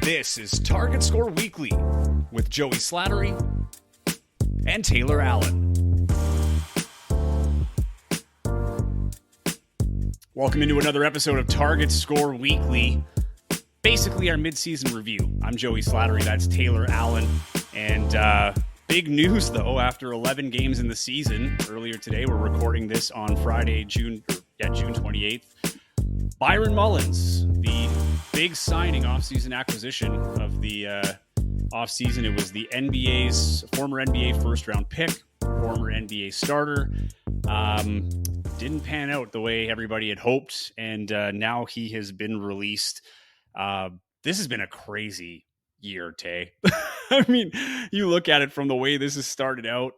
This is Target Score Weekly with Joey Slattery and Taylor Allen. Welcome into another episode of Target Score Weekly, basically our midseason review. I'm Joey Slattery, that's Taylor Allen, and big news though, after 11 games in the season, earlier today, we're recording this on Friday, June 28th, Byron Mullens, the big signing offseason acquisition of the offseason. It was the former NBA first-round pick, former NBA starter. Didn't pan out the way everybody had hoped, and now he has been released. This has been a crazy year, Tay. I mean, you look at it from the way this has started out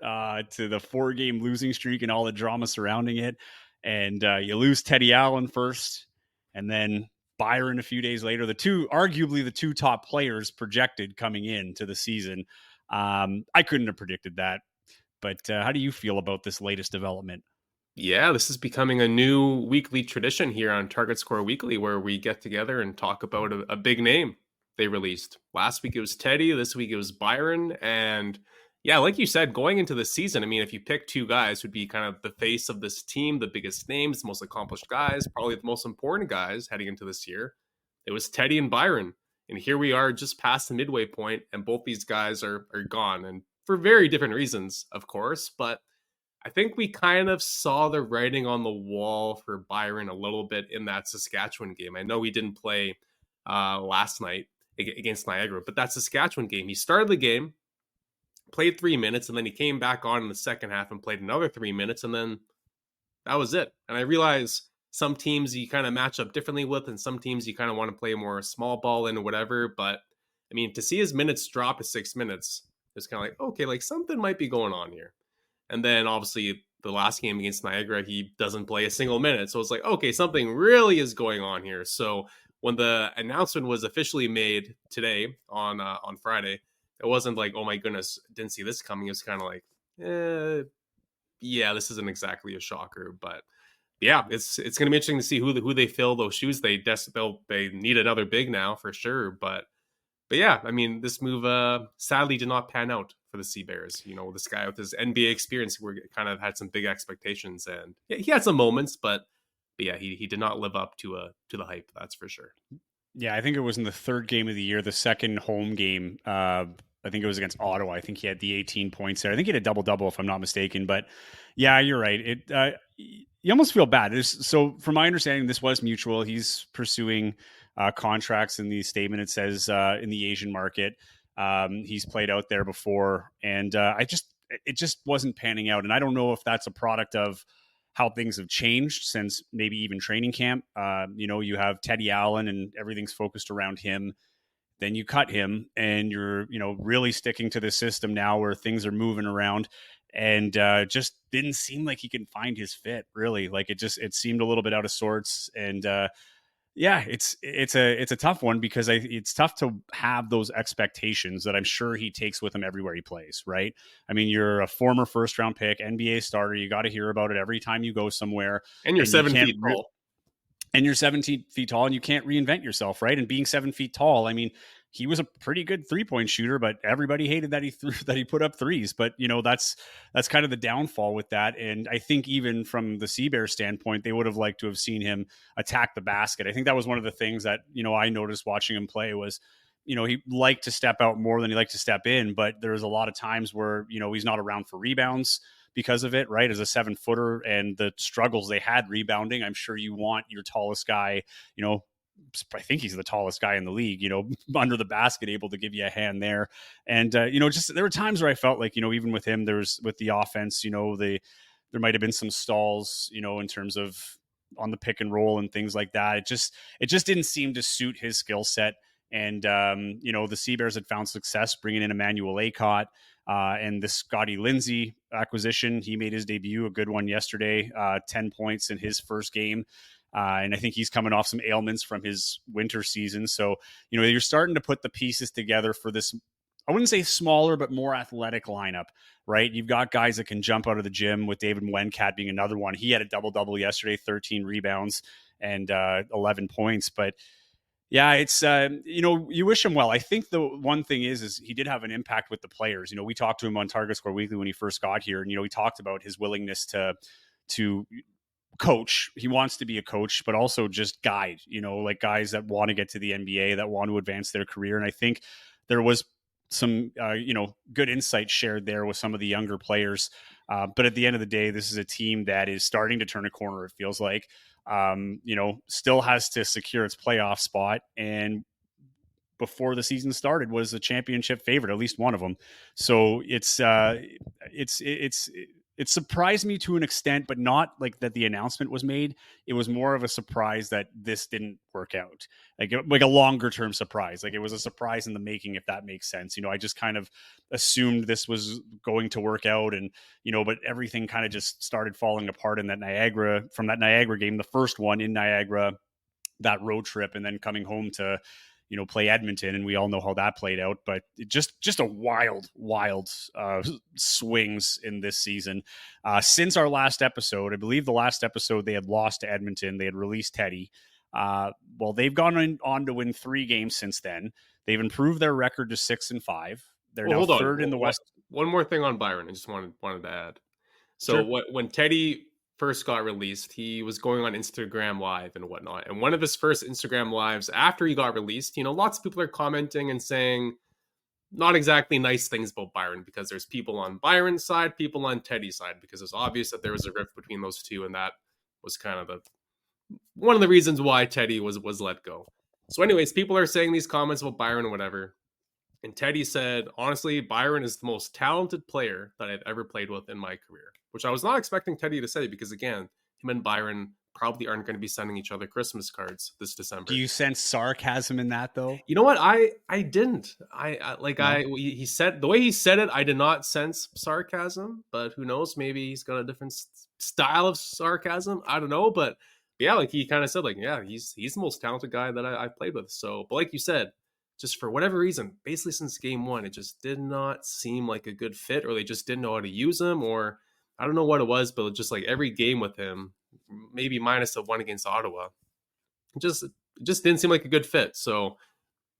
to the 4-game losing streak and all the drama surrounding it, and you lose Teddy Allen first, and then Byron a few days later, arguably the two top players projected coming into the season. I couldn't have predicted that, but how do you feel about this latest development? Yeah, this is becoming a new weekly tradition here on Target Score Weekly, where we get together and talk about a big name they released. Last week it was Teddy, this week it was Byron, and yeah, like you said, going into the season, I mean, if you pick two guys who'd be kind of the face of this team, the biggest names, the most accomplished guys, probably the most important guys heading into this year, it was Teddy and Byron. And here we are just past the midway point, and both these guys are gone, and for very different reasons, of course, but I think we kind of saw the writing on the wall for Byron a little bit in that Saskatchewan game. I know he didn't play last night against Niagara, but that Saskatchewan game, he started the game, played 3 minutes, and then he came back on in the second half and played another 3 minutes, and then that was it. And I realize some teams you kind of match up differently with, and some teams you kind of want to play more small ball in or whatever. But I mean, to see his minutes drop to 6 minutes, it's kind of like, okay, like something might be going on here. And then obviously the last game against Niagara, he doesn't play a single minute. So it's like, okay, something really is going on here. So when the announcement was officially made today on Friday, it wasn't like, oh my goodness, didn't see this coming. It was kind of like, yeah, this isn't exactly a shocker. But yeah, it's going to be interesting to see who they fill those shoes. They need another big now for sure. But yeah, I mean, this move sadly did not pan out for the Sea Bears. You know, this guy with his NBA experience, we kind of had some big expectations, and yeah, he had some moments, but yeah, he did not live up to the hype. That's for sure. Yeah, I think it was in the third game of the year, the second home game. I think it was against Ottawa. I think he had the 18 points there. I think he had a double-double, if I'm not mistaken. But yeah, you're right. You almost feel bad. So from my understanding, this was mutual. He's pursuing contracts. In the statement, it says in the Asian market. He's played out there before, and it just wasn't panning out. And I don't know if that's a product of how things have changed since maybe even training camp. You have Teddy Allen and everything's focused around him. Then you cut him and you're, really sticking to the system now where things are moving around, and just didn't seem like he could find his fit really. Like it seemed a little bit out of sorts. And yeah, it's a tough one because it's tough to have those expectations that I'm sure he takes with him everywhere he plays, right? I mean, you're a former first round pick, NBA starter. You got to hear about it every time you go somewhere. And you're 7 feet tall. And you're 17 feet tall, and you can't reinvent yourself, right? And being 7 feet tall, I mean, he was a pretty good 3-point shooter, but everybody hated that he put up threes. But that's kind of the downfall with that. And I think even from the Sea Bears standpoint, they would have liked to have seen him attack the basket. I think that was one of the things that I noticed watching him play was, he liked to step out more than he liked to step in. But there's a lot of times where he's not around for rebounds because of it, right? As a 7-footer and the struggles they had rebounding, I'm sure you want your tallest guy, I think he's the tallest guy in the league, under the basket, able to give you a hand there. And, just there were times where I felt like, even with him, with the offense, there might've been some stalls, in terms of on the pick and roll and things like that. It just didn't seem to suit his skill set. And, the Sea Bears had found success bringing in Emmanuel Acott. And the Scotty Lindsay acquisition, he made his debut, a good one yesterday, 10 points in his first game. And I think he's coming off some ailments from his winter season. So, you're starting to put the pieces together for this, I wouldn't say smaller, but more athletic lineup, right? You've got guys that can jump out of the gym, with David Wencat being another one. He had a double-double yesterday, 13 rebounds and 11 points. But Yeah, it's you wish him well. I think the one thing is he did have an impact with the players. We talked to him on Target Score Weekly when he first got here, and he talked about his willingness to coach. He wants to be a coach, but also just guide. Like guys that want to get to the NBA, that want to advance their career. And I think there was some good insight shared there with some of the younger players. But at the end of the day, this is a team that is starting to turn a corner. It feels like still has to secure its playoff spot, and before the season started was a championship favorite, at least one of them. So it surprised me to an extent, but not like that the announcement was made. It was more of a surprise that this didn't work out, like a longer term surprise. Like it was a surprise in the making, if that makes sense. I just kind of assumed this was going to work out, and but everything kind of just started falling apart in that Niagara game, the first one in Niagara, that road trip, and then coming home to play Edmonton, and we all know how that played out. But just a wild swings in this season. Since our last episode, I believe the last episode they had lost to Edmonton, they had released Teddy. Well, they've gone on to win 3 games since then. They've improved their record to 6-5. They're now third in the West. One more thing on Byron, I just wanted to add. So Sure. when Teddy first got released, he was going on Instagram Live and whatnot. And one of his first Instagram Lives after he got released, lots of people are commenting and saying not exactly nice things about Byron, because there's people on Byron's side, people on Teddy's side, because it's obvious that there was a rift between those two, and that was kind of one of the reasons why Teddy was let go. So anyways, people are saying these comments about Byron and whatever. And Teddy said, honestly, Byron is the most talented player that I've ever played with in my career, which I was not expecting Teddy to say, because, again, him and Byron probably aren't going to be sending each other Christmas cards this December. Do you sense sarcasm in that, though? You know what? I didn't. He said, the way he said it, I did not sense sarcasm, but who knows? Maybe he's got a different style of sarcasm. I don't know. But yeah, like he kind of said, like, yeah, he's the most talented guy that I've played with. So, but like you said, just for whatever reason, basically since game 1, it just did not seem like a good fit, or they just didn't know how to use him, or I don't know what it was, but just like every game with him, maybe minus the one against Ottawa, it just didn't seem like a good fit. So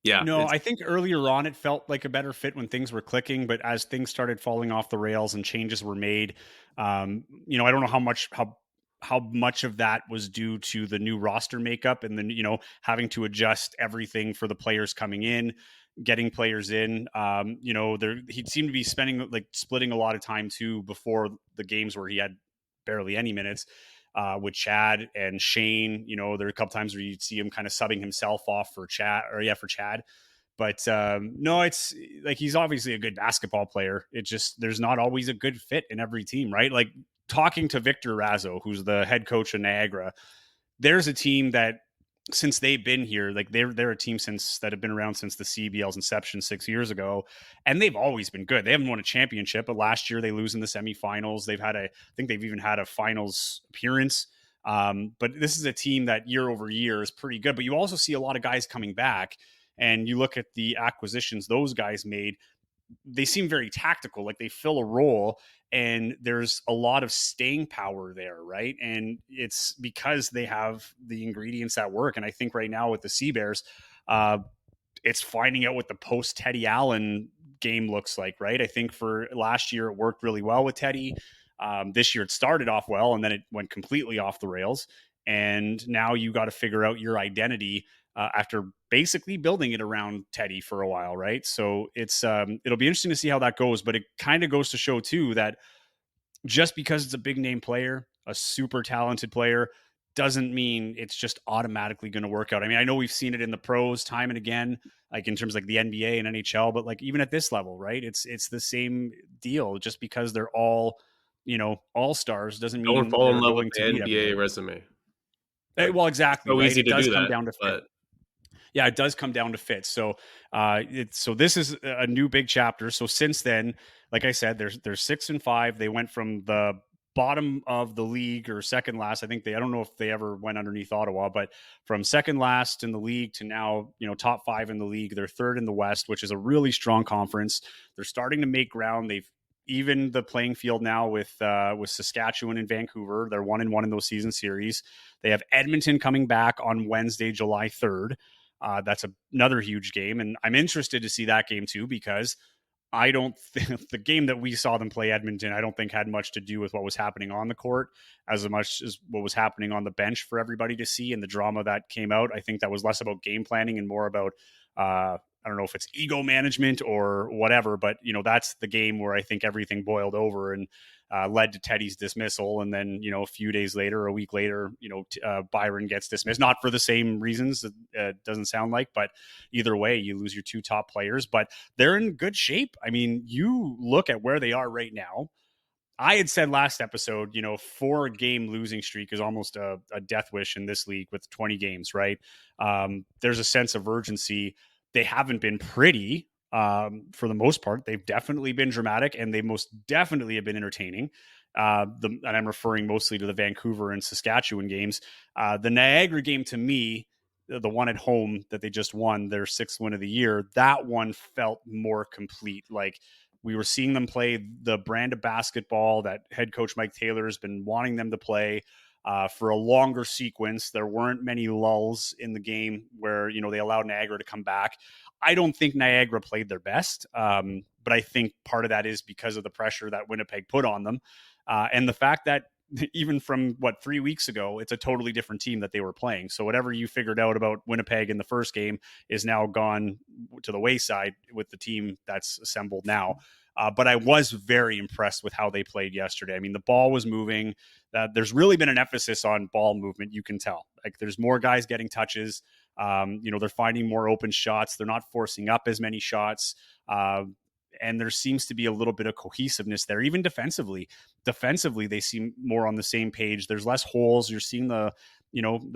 yeah. No, I think earlier on it felt like a better fit when things were clicking, but as things started falling off the rails and changes were made, I don't know how much of that was due to the new roster makeup, and then having to adjust everything for the players coming in, getting players in. He seemed to be splitting a lot of time too before the games where he had barely any minutes. With Chad and Shane, there are a couple times where you'd see him kind of subbing himself off for Chad. But no, it's like he's obviously a good basketball player. It just there's not always a good fit in every team, right? Like talking to Victor Razzo, who's the head coach of Niagara, there's a team that since they've been here, like they're a team that have been around since the CEBL's inception 6 years ago, and they've always been good. They haven't won a championship, but last year they lose in the semifinals. I think they've even had a finals appearance. But this is a team that year over year is pretty good. But you also see a lot of guys coming back, and you look at the acquisitions those guys made. They seem very tactical, like they fill a role, and there's a lot of staying power there, right? And it's because they have the ingredients that work. And I think right now with the Sea Bears, it's finding out what the post Teddy Allen game looks like, right? I think for last year it worked really well with Teddy. This year it started off well, and then it went completely off the rails. And now you got to figure out your identity after basically building it around Teddy for a while, right? So it'll be interesting to see how that goes. But it kind of goes to show too that just because it's a big name player, a super talented player, doesn't mean it's just automatically going to work out. I mean, I know we've seen it in the pros time and again, like in terms of like the NBA and NHL, but like even at this level, right? It's the same deal. Just because they're all all stars doesn't mean don't fall in they're love with going the to beat NBA everybody. resume. Well, exactly. So Right. easy It to does do come that, down to fit. but Yeah, it does come down to fit. So, so this is a new big chapter. So since then, like I said, they're 6-5. They went from the bottom of the league or second last. I don't know if they ever went underneath Ottawa, but from second last in the league to now, top 5 in the league. They're third in the West, which is a really strong conference. They're starting to make ground. They've even the playing field now with Saskatchewan and Vancouver. They're 1-1 in those season series. They have Edmonton coming back on Wednesday, July 3rd. That's another huge game. And I'm interested to see that game too, because I don't think the game that we saw them play Edmonton, I don't think had much to do with what was happening on the court as much as what was happening on the bench for everybody to see and the drama that came out. I think that was less about game planning and more about, I don't know if it's ego management or whatever, but that's the game where I think everything boiled over and led to Teddy's dismissal. And then, a few days later, a week later, Byron gets dismissed, not for the same reasons. It doesn't sound like, but either way, you lose your two top players, but they're in good shape. I mean, you look at where they are right now. I had said last episode, 4-game losing streak is almost a death wish in this league with 20 games, right? There's a sense of urgency. They haven't been pretty for the most part. They've definitely been dramatic, and they most definitely have been entertaining. And I'm referring mostly to the Vancouver and Saskatchewan games. The Niagara game, to me, the one at home that they just won, their 6th win of the year, that one felt more complete. Like, we were seeing them play the brand of basketball that head coach Mike Taylor has been wanting them to play for a longer sequence. There weren't many lulls in the game where, they allowed Niagara to come back. I don't think Niagara played their best, but I think part of that is because of the pressure that Winnipeg put on them. And the fact that even from 3 weeks ago, it's a totally different team that they were playing. So whatever you figured out about Winnipeg in the first game is now gone to the wayside with the team that's assembled now. But I was very impressed with how they played yesterday. I mean, the ball was moving. There's really been an emphasis on ball movement. You can tell, like, there's more guys getting touches. They're finding more open shots. They're not forcing up as many shots. And there seems to be a little bit of cohesiveness there, even defensively. Defensively, they seem more on the same page. There's less holes. You're seeing the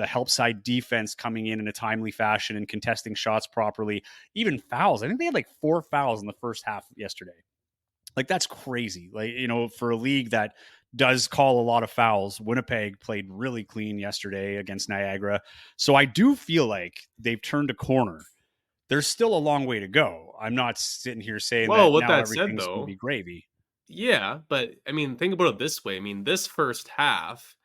help side defense coming in a timely fashion and contesting shots properly. Even fouls. I think they had like 4 fouls in the first half yesterday. Like, that's crazy. Like, for a league that does call a lot of fouls, Winnipeg played really clean yesterday against Niagara. So I do feel like they've turned a corner. There's still a long way to go. I'm not sitting here saying that with now that everything's said, going to though, be gravy. yeah, but I mean, think about it this way. I mean, this first half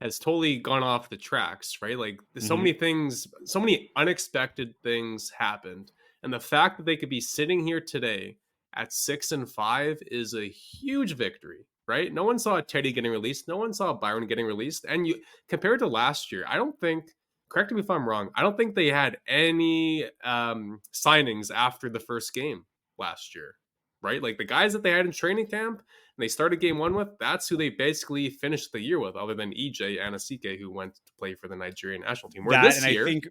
has totally gone off the tracks, right? Like, so many things, so many unexpected things happened. And the fact that they could be sitting here today at 6-5 is a huge victory, right? No one saw Teddy getting released. No one saw Byron getting released. And you compared to last year, I don't think, correct me if I'm wrong, I don't think they had any signings after the first game last year, right? Like, the guys that they had in training camp and they started game 1 with, that's who they basically finished the year with, other than EJ Anasike, who went to play for the Nigerian national team. Where this year, I think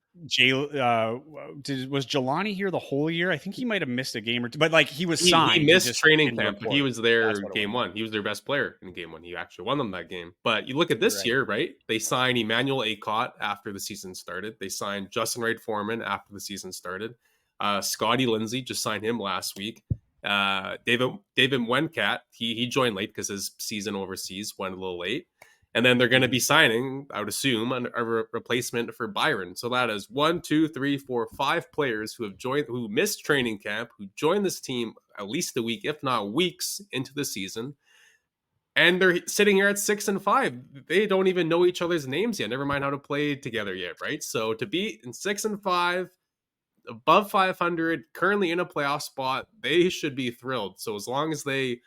was Jelani here the whole year? I think he might have missed a game or two, but like, he was signed. He missed training camp, but he was there That's game 1. He was their best player in game 1. He actually won them that game. But you look at this year, right? They signed Emmanuel Acott after the season started. They signed Justin Wright Foreman after the season started. Scotty Lindsay just signed him last week. David Wencat, he joined late because his season overseas went a little late. And then they're going to be signing, I would assume, a replacement for Byron. So that is 1, 2, 3, 4, 5 players who missed training camp, who joined this team at least a week, if not weeks, into the season. And they're sitting here at 6-5. They don't even know each other's names yet. Never mind how to play together yet, right? So to be in 6-5, above 500, currently in a playoff spot, they should be thrilled. So as long as they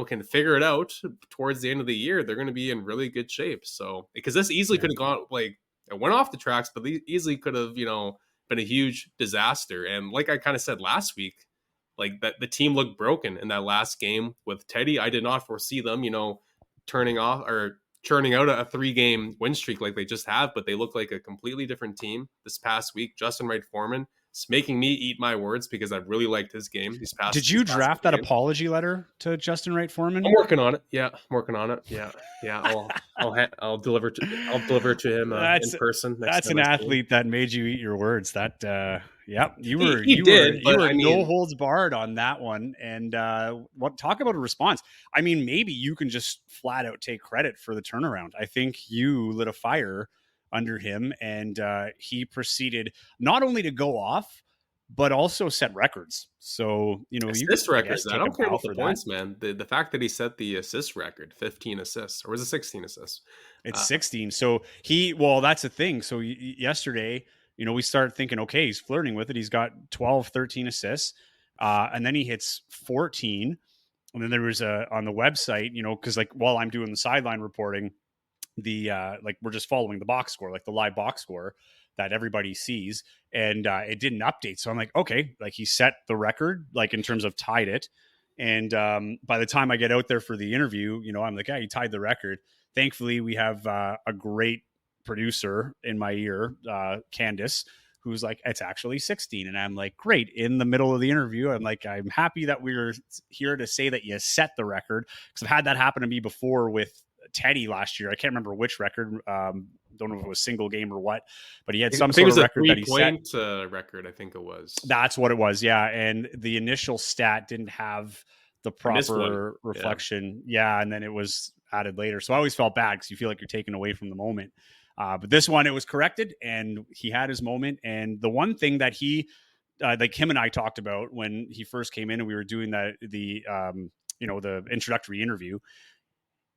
can figure it out towards the end of the year, they're going to be in really good shape. So, because this easily could have gone, like, it went off the tracks, but easily could have, been a huge disaster. And like I kind of said last week, like, that the team looked broken in that last game with Teddy. I did not foresee them, turning off or churning out a 3-game win streak like they just have, but they look like a completely different team this past week. Justin Wright Foreman, it's making me eat my words because I really liked his game these past. Did you draft that apology letter to Justin Wright Foreman? I'm working on it. Yeah, I'm working on it. Yeah. I'll deliver to him in person. That's an athlete that made you eat your words. That you were no holds barred on that one. And talk about a response. I mean, maybe you can just flat out take credit for the turnaround. I think you lit a fire under him, and he proceeded not only to go off, but also set records. So, assist records. I don't care about the points, man. The fact that he set the assist record, 15 assists, or was it 16 assists? It's 16. So that's the thing. So yesterday, we start thinking, okay, he's flirting with it. He's got 12, 13 assists. And then he hits 14. And then there was on the website, because like while I'm doing the sideline reporting, the like we're just following the box score, like the live box score that everybody sees, and it didn't update. So I'm like, okay, like he set the record, like in terms of tied it. And by the time I get out there for the interview, I'm like, yeah, he tied the record. Thankfully, we have a great producer in my ear, Candace, who's like, it's actually 16. And I'm like, great. In the middle of the interview, I'm like, I'm happy that we're here to say that you set the record, because I've had that happen to me before with Teddy last year. I can't remember which record. Don't know if it was single game or what, but he had some I think it sort was of a record that he set. 3-point record. I think it was. That's what it was. Yeah. And the initial stat didn't have the proper Yeah. reflection. Yeah. And then it was added later. So I always felt bad because you feel like you're taken away from the moment. But this one, it was corrected and he had his moment. And the one thing that he, like him and I talked about when he first came in and we were doing the introductory interview,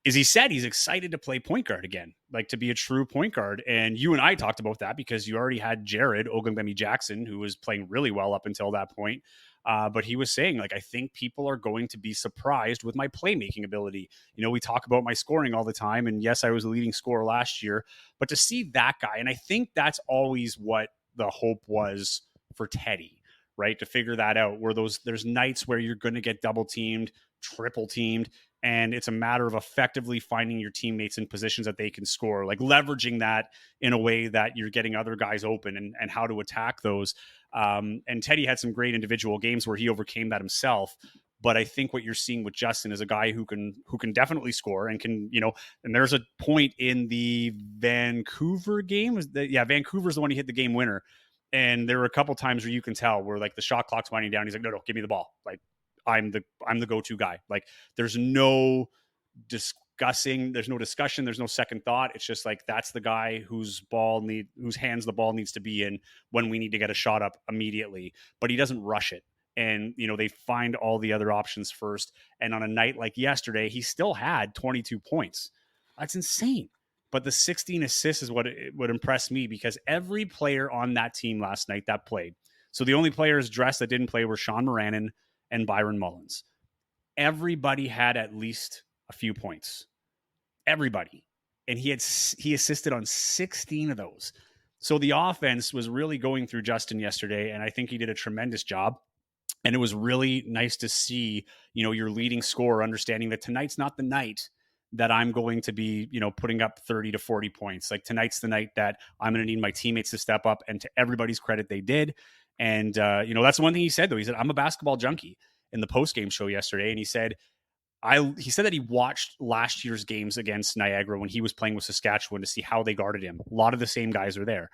is he said he's excited to play point guard again, like to be a true point guard. And you and I talked about that because you already had Jared Ogungbemi Jackson, who was playing really well up until that point. But he was saying, like, I think people are going to be surprised with my playmaking ability. We talk about my scoring all the time. And yes, I was a leading scorer last year, but to see that guy, and I think that's always what the hope was for Teddy, right? To figure that out, where there's nights where you're going to get double teamed, triple teamed, and it's a matter of effectively finding your teammates in positions that they can score, like leveraging that in a way that you're getting other guys open and how to attack those. And Teddy had some great individual games where he overcame that himself. But I think what you're seeing with Justin is a guy who can definitely score and can, and there's a point in the Vancouver game. Vancouver's the one he hit the game winner. And there were a couple times where you can tell where like the shot clock's winding down. He's like, no, give me the ball. Like, I'm the go-to guy. Like there's no discussion, there's no second thought. It's just like, that's the guy whose hands the ball needs to be in when we need to get a shot up immediately, but he doesn't rush it. And, they find all the other options first. And on a night like yesterday, he still had 22 points. That's insane. But the 16 assists is what impressed me, because every player on that team last night that played. So the only players dressed that didn't play were Sean Moranin and Byron Mullens. Everybody had at least a few points. Everybody. And he assisted on 16 of those. So the offense was really going through Justin yesterday, and I think he did a tremendous job. And it was really nice to see, your leading scorer understanding that tonight's not the night that I'm going to be, putting up 30 to 40 points. Like tonight's the night that I'm going to need my teammates to step up, and to everybody's credit, they did. And, that's one thing he said, though. He said, I'm a basketball junkie in the post-game show yesterday. And he said that he watched last year's games against Niagara when he was playing with Saskatchewan to see how they guarded him. A lot of the same guys are there.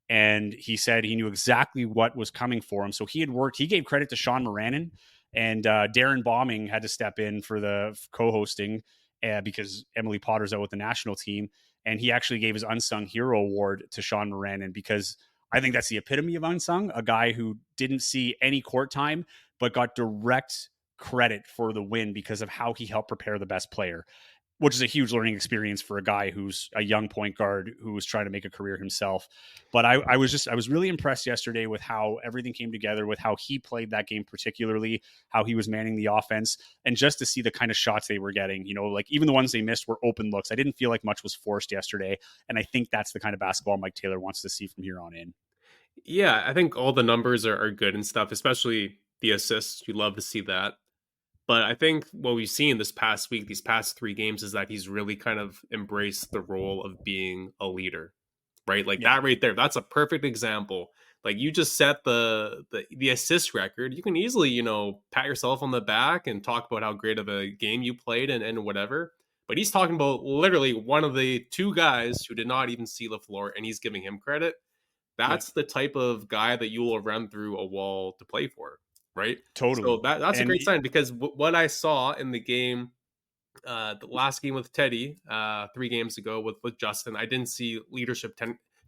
And he said he knew exactly what was coming for him. So he gave credit to Sean Moranin, and Darren Bombing had to step in for the co-hosting because Emily Potter's out with the national team. And he actually gave his unsung hero award to Sean Moranin, because I think that's the epitome of unsung, a guy who didn't see any court time, but got direct credit for the win because of how he helped prepare the best player, which is a huge learning experience for a guy who's a young point guard who was trying to make a career himself. But I was really impressed yesterday with how everything came together, with how he played that game, particularly how he was manning the offense, and just to see the kind of shots they were getting, like even the ones they missed were open looks. I didn't feel like much was forced yesterday. And I think that's the kind of basketball Mike Taylor wants to see from here on in. Yeah, I think all the numbers are good and stuff, especially the assists. You love to see that. But I think what we've seen this past week, these past 3 games, is that he's really kind of embraced the role of being a leader, right? Like that right there, that's a perfect example. Like you just set the assist record. You can easily, pat yourself on the back and talk about how great of a game you played and whatever. But he's talking about literally one of the 2 guys who did not even see the floor, and he's giving him credit. That's the type of guy that you will run through a wall to play for. Right. Totally. So that's a great sign, because what I saw in the game, the last game with Teddy, 3 games ago with Justin, I didn't see leadership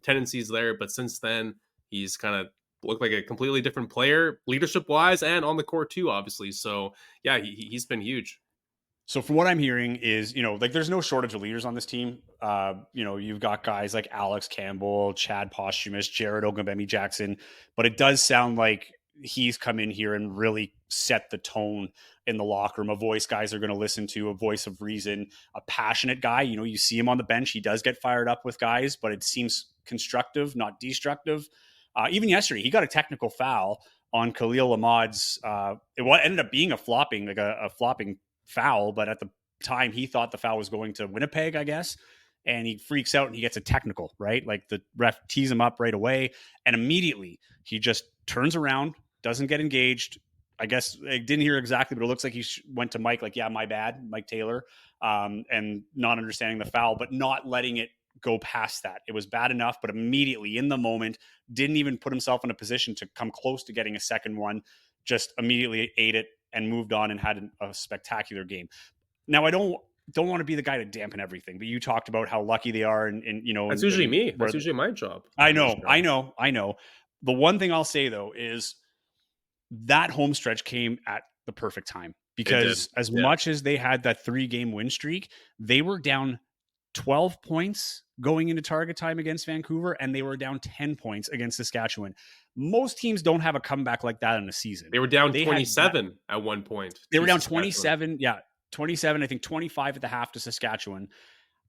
tendencies there. But since then, he's kind of looked like a completely different player, leadership wise and on the court too, obviously. So yeah, he's been huge. So from what I'm hearing is, like there's no shortage of leaders on this team. You've got guys like Alex Campbell, Chad Posthumous, Jared Ogambemi Jackson, but it does sound like he's come in here and really set the tone in the locker room, a voice guys are going to listen to, a voice of reason, a passionate guy. You see him on the bench. He does get fired up with guys, but it seems constructive, not destructive. Even yesterday, he got a technical foul on Khalil Ahmad's. It ended up being a flopping, like a flopping foul, but at the time he thought the foul was going to Winnipeg, I guess. And he freaks out and he gets a technical, right? Like the ref tees him up right away. And immediately he just turns around, doesn't get engaged. I guess I didn't hear exactly, but it looks like he went to Mike, like, yeah, my bad, Mike Taylor, and not understanding the foul, but not letting it go past that. It was bad enough, but immediately in the moment, didn't even put himself in a position to come close to getting a second one, just immediately ate it and moved on and had a spectacular game. Now, I don't want to be the guy to dampen everything, but you talked about how lucky they are, and That's usually me. That's usually my job. I know. The one thing I'll say though is that home stretch came at the perfect time, because as much as they had that 3-game win streak, they were down 12 points going into target time against Vancouver, and they were down 10 points against Saskatchewan. Most teams don't have a comeback like that in a season. They were down 27 at one point. They were down 27. Yeah, 27. I think 25 at the half to Saskatchewan.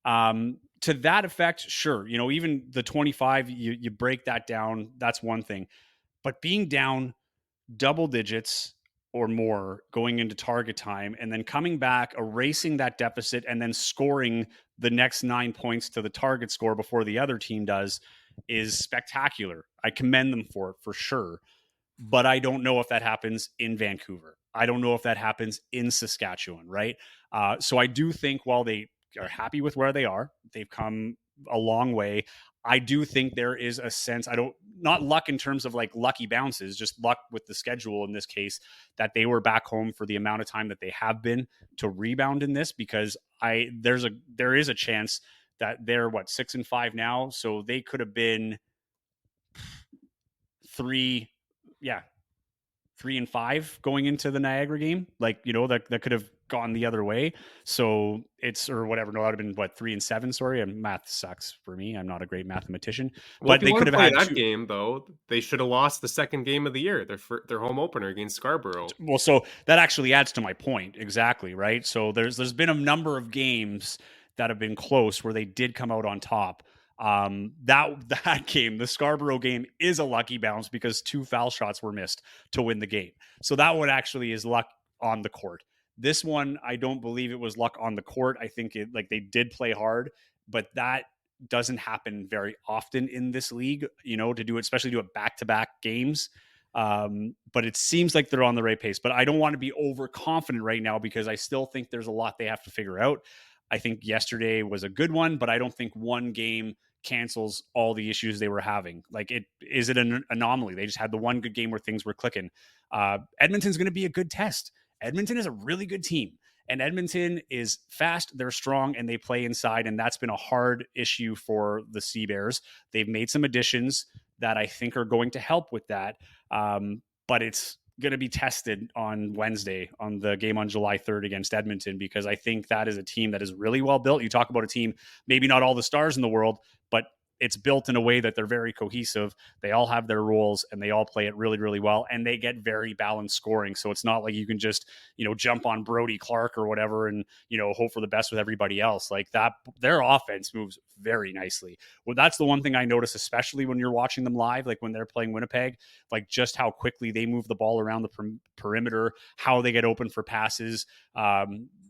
To that effect, sure. Even the 25, you break that down. That's one thing. But being down double digits or more going into target time and then coming back, erasing that deficit, and then scoring the next 9 points to the target score before the other team does is spectacular. I commend them for it for sure. But I don't know if that happens in Vancouver. I don't know if that happens in Saskatchewan, right? So I do think while they are happy with where they are, they've come a long way. I do think there is a sense, not luck in terms of like lucky bounces, just luck with the schedule in this case, that they were back home for the amount of time that they have been to rebound in this, because there is a chance that they're 6-5 now. So they could have been 3-5 going into the Niagara game. That could have gone the other way. So or whatever. No, that would have been 3-7. Sorry. And math sucks for me. I'm not a great mathematician, but they could have had that game though. They should have lost the second game of the year, their home opener against Scarborough. Well, so that actually adds to my point. Exactly. Right. So there's been a number of games that have been close where they did come out on top. That game, the Scarborough game, is a lucky bounce because 2 foul shots were missed to win the game. So that one actually is luck on the court. This one, I don't believe it was luck on the court. I think they did play hard, but that doesn't happen very often in this league, to do it, especially do it back-to-back games. But it seems like they're on the right pace, but I don't want to be overconfident right now because I still think there's a lot they have to figure out. I think yesterday was a good one, but I don't think one game cancels all the issues they were having. Is it an anomaly? They just had the one good game where things were clicking. Edmonton's going to be a good test. Edmonton is a really good team, and Edmonton is fast, they're strong, and they play inside, and that's been a hard issue for the Sea Bears. They've made some additions that I think are going to help with that, but it's going to be tested on Wednesday on the game on July 3rd against Edmonton, because I think that is a team that is really well built. You talk about a team, maybe not all the stars in the world, but it's built in a way that they're very cohesive. They all have their roles and they all play it really, really well. And they get very balanced scoring. So it's not like you can just, jump on Brody Clark or whatever and, hope for the best with everybody else like that. Their offense moves very nicely. Well, that's the one thing I notice, especially when you're watching them live, like when they're playing Winnipeg, like just how quickly they move the ball around the perimeter, how they get open for passes.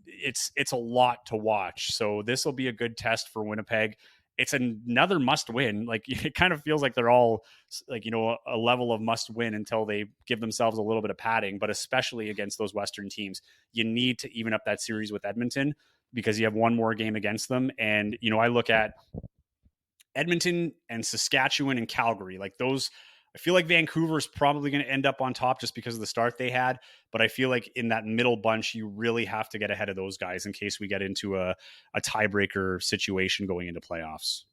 It's a lot to watch. So this will be a good test for Winnipeg. It's another must win. It kind of feels like they're all a level of must win until they give themselves a little bit of padding, but especially against those Western teams, you need to even up that series with Edmonton because you have one more game against them. And, I look at Edmonton and Saskatchewan and Calgary, those. I feel like Vancouver is probably going to end up on top just because of the start they had. But I feel like in that middle bunch, you really have to get ahead of those guys in case we get into a tiebreaker situation going into playoffs.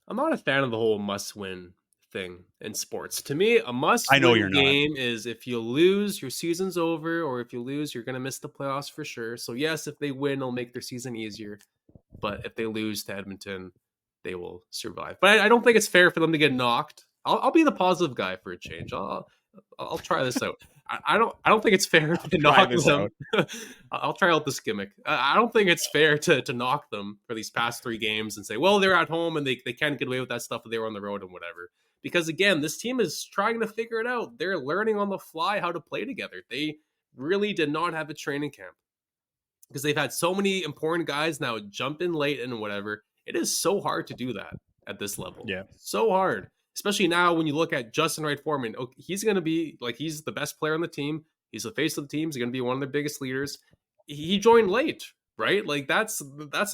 I'm not a fan of the whole must-win thing in sports. To me, a I know you're must-win not. game is if you lose, your season's over, or if you lose, you're gonna miss the playoffs for sure. So yes, if they win, it'll make their season easier. But if they lose to Edmonton, they will survive. But I don't think it's fair for them to get knocked. I'll be the positive guy for a change. I'll try this out. I don't think it's fair to Try knock this them. out. I'll try out this gimmick. I don't think it's fair to knock them for these past 3 games and say, well, they're at home and they can't get away with that stuff if they were on the road and whatever. Because again, this team is trying to figure it out. They're learning on the fly how to play together. They really did not have a training camp because they've had so many important guys now jump in late and whatever. It is so hard to do that at this level. Yeah. So hard. Especially now when you look at Justin Wright Foreman. He's going to be like, he's the best player on the team. He's the face of the team. He's going to be one of their biggest leaders. He joined late, right? Like that's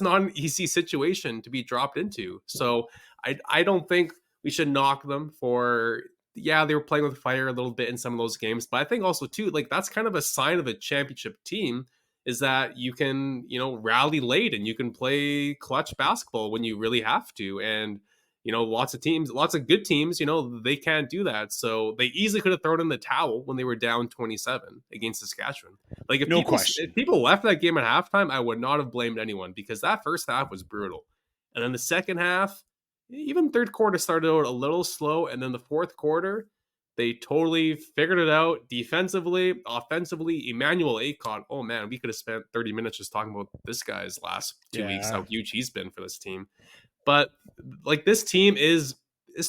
not an easy situation to be dropped into. So I don't think we should knock them for, yeah, they were playing with fire a little bit in some of those games. But I think also too, like that's kind of a sign of a championship team is that you can, rally late and you can play clutch basketball when you really have to. And, lots of teams, lots of good teams, they can't do that. So they easily could have thrown in the towel when they were down 27 against Saskatchewan. Like if No people question. if people left that game at halftime, I would not have blamed anyone because that first half was brutal. And then the second half, even third quarter started out a little slow. And then the fourth quarter, they totally figured it out defensively, offensively. Emmanuel Acott, oh man, we could have spent 30 minutes just talking about this guy's last 2 weeks, how huge he's been for this team. But like this team is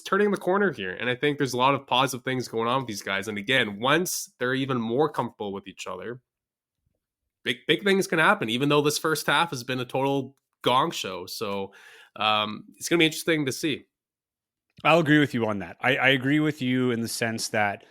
turning the corner here, and I think there's a lot of positive things going on with these guys. And again, once they're even more comfortable with each other, big things can happen. Even though this first half has been a total gong show, so it's gonna be interesting to see. I'll agree with you on that. I agree with you in the sense that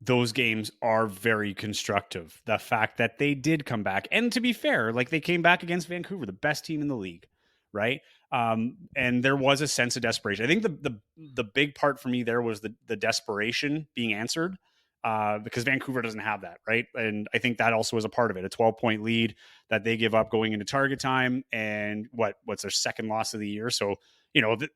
those games are very constructive. The fact that they did come back, and to be fair, like they came back against Vancouver, the best team in the league, right? And there was a sense of desperation. I think the big part for me there was the desperation being answered because Vancouver doesn't have that, right? And I think that also was a part of it. A 12-point lead that they give up going into target time, and what's their second loss of the year. So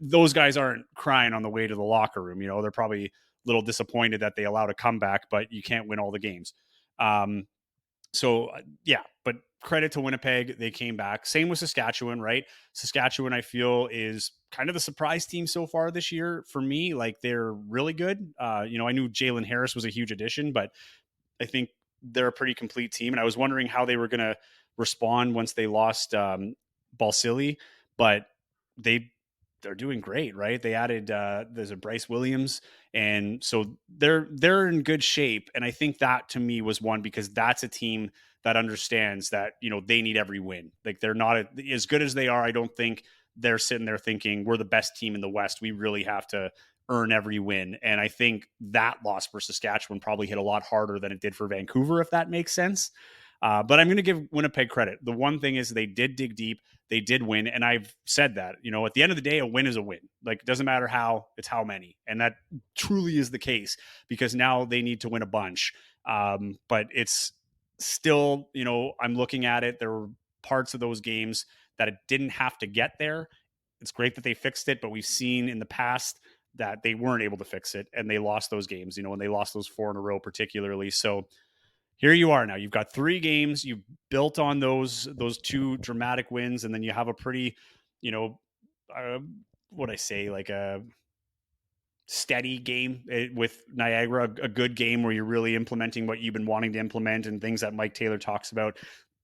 those guys aren't crying on the way to the locker room. They're probably a little disappointed that they allowed a comeback, but you can't win all the games. Yeah, but credit to Winnipeg. They came back. Same with Saskatchewan, right? Saskatchewan, I feel, is kind of the surprise team so far this year for me. Like they're really good. I knew Jalen Harris was a huge addition, but I think they're a pretty complete team. And I was wondering how they were going to respond once they lost Balsillie, but they're doing great, right? They added there's a Bryce Williams, and so they're in good shape. And I think that to me was one because that's a team that understands that they need every win. Like they're not as good as they are. I don't think they're sitting there thinking we're the best team in the West. We really have to earn every win. And I think that loss for Saskatchewan probably hit a lot harder than it did for Vancouver, if that makes sense. But I'm going to give Winnipeg credit. The one thing is they did dig deep. They did win. And I've said that, at the end of the day, a win is a win. Like, it doesn't matter how, it's how many. And that truly is the case because now they need to win a bunch. But it's still, I'm looking at it. There were parts of those games that it didn't have to get there. It's great that they fixed it, but we've seen in the past that they weren't able to fix it and they lost those games, when they lost those 4 in a row, particularly. So here you are now. You've got 3 games. You've built on those 2 dramatic wins, and then you have a pretty, what I say, like a steady game with Niagara, a good game where you're really implementing what you've been wanting to implement and things that Mike Taylor talks about.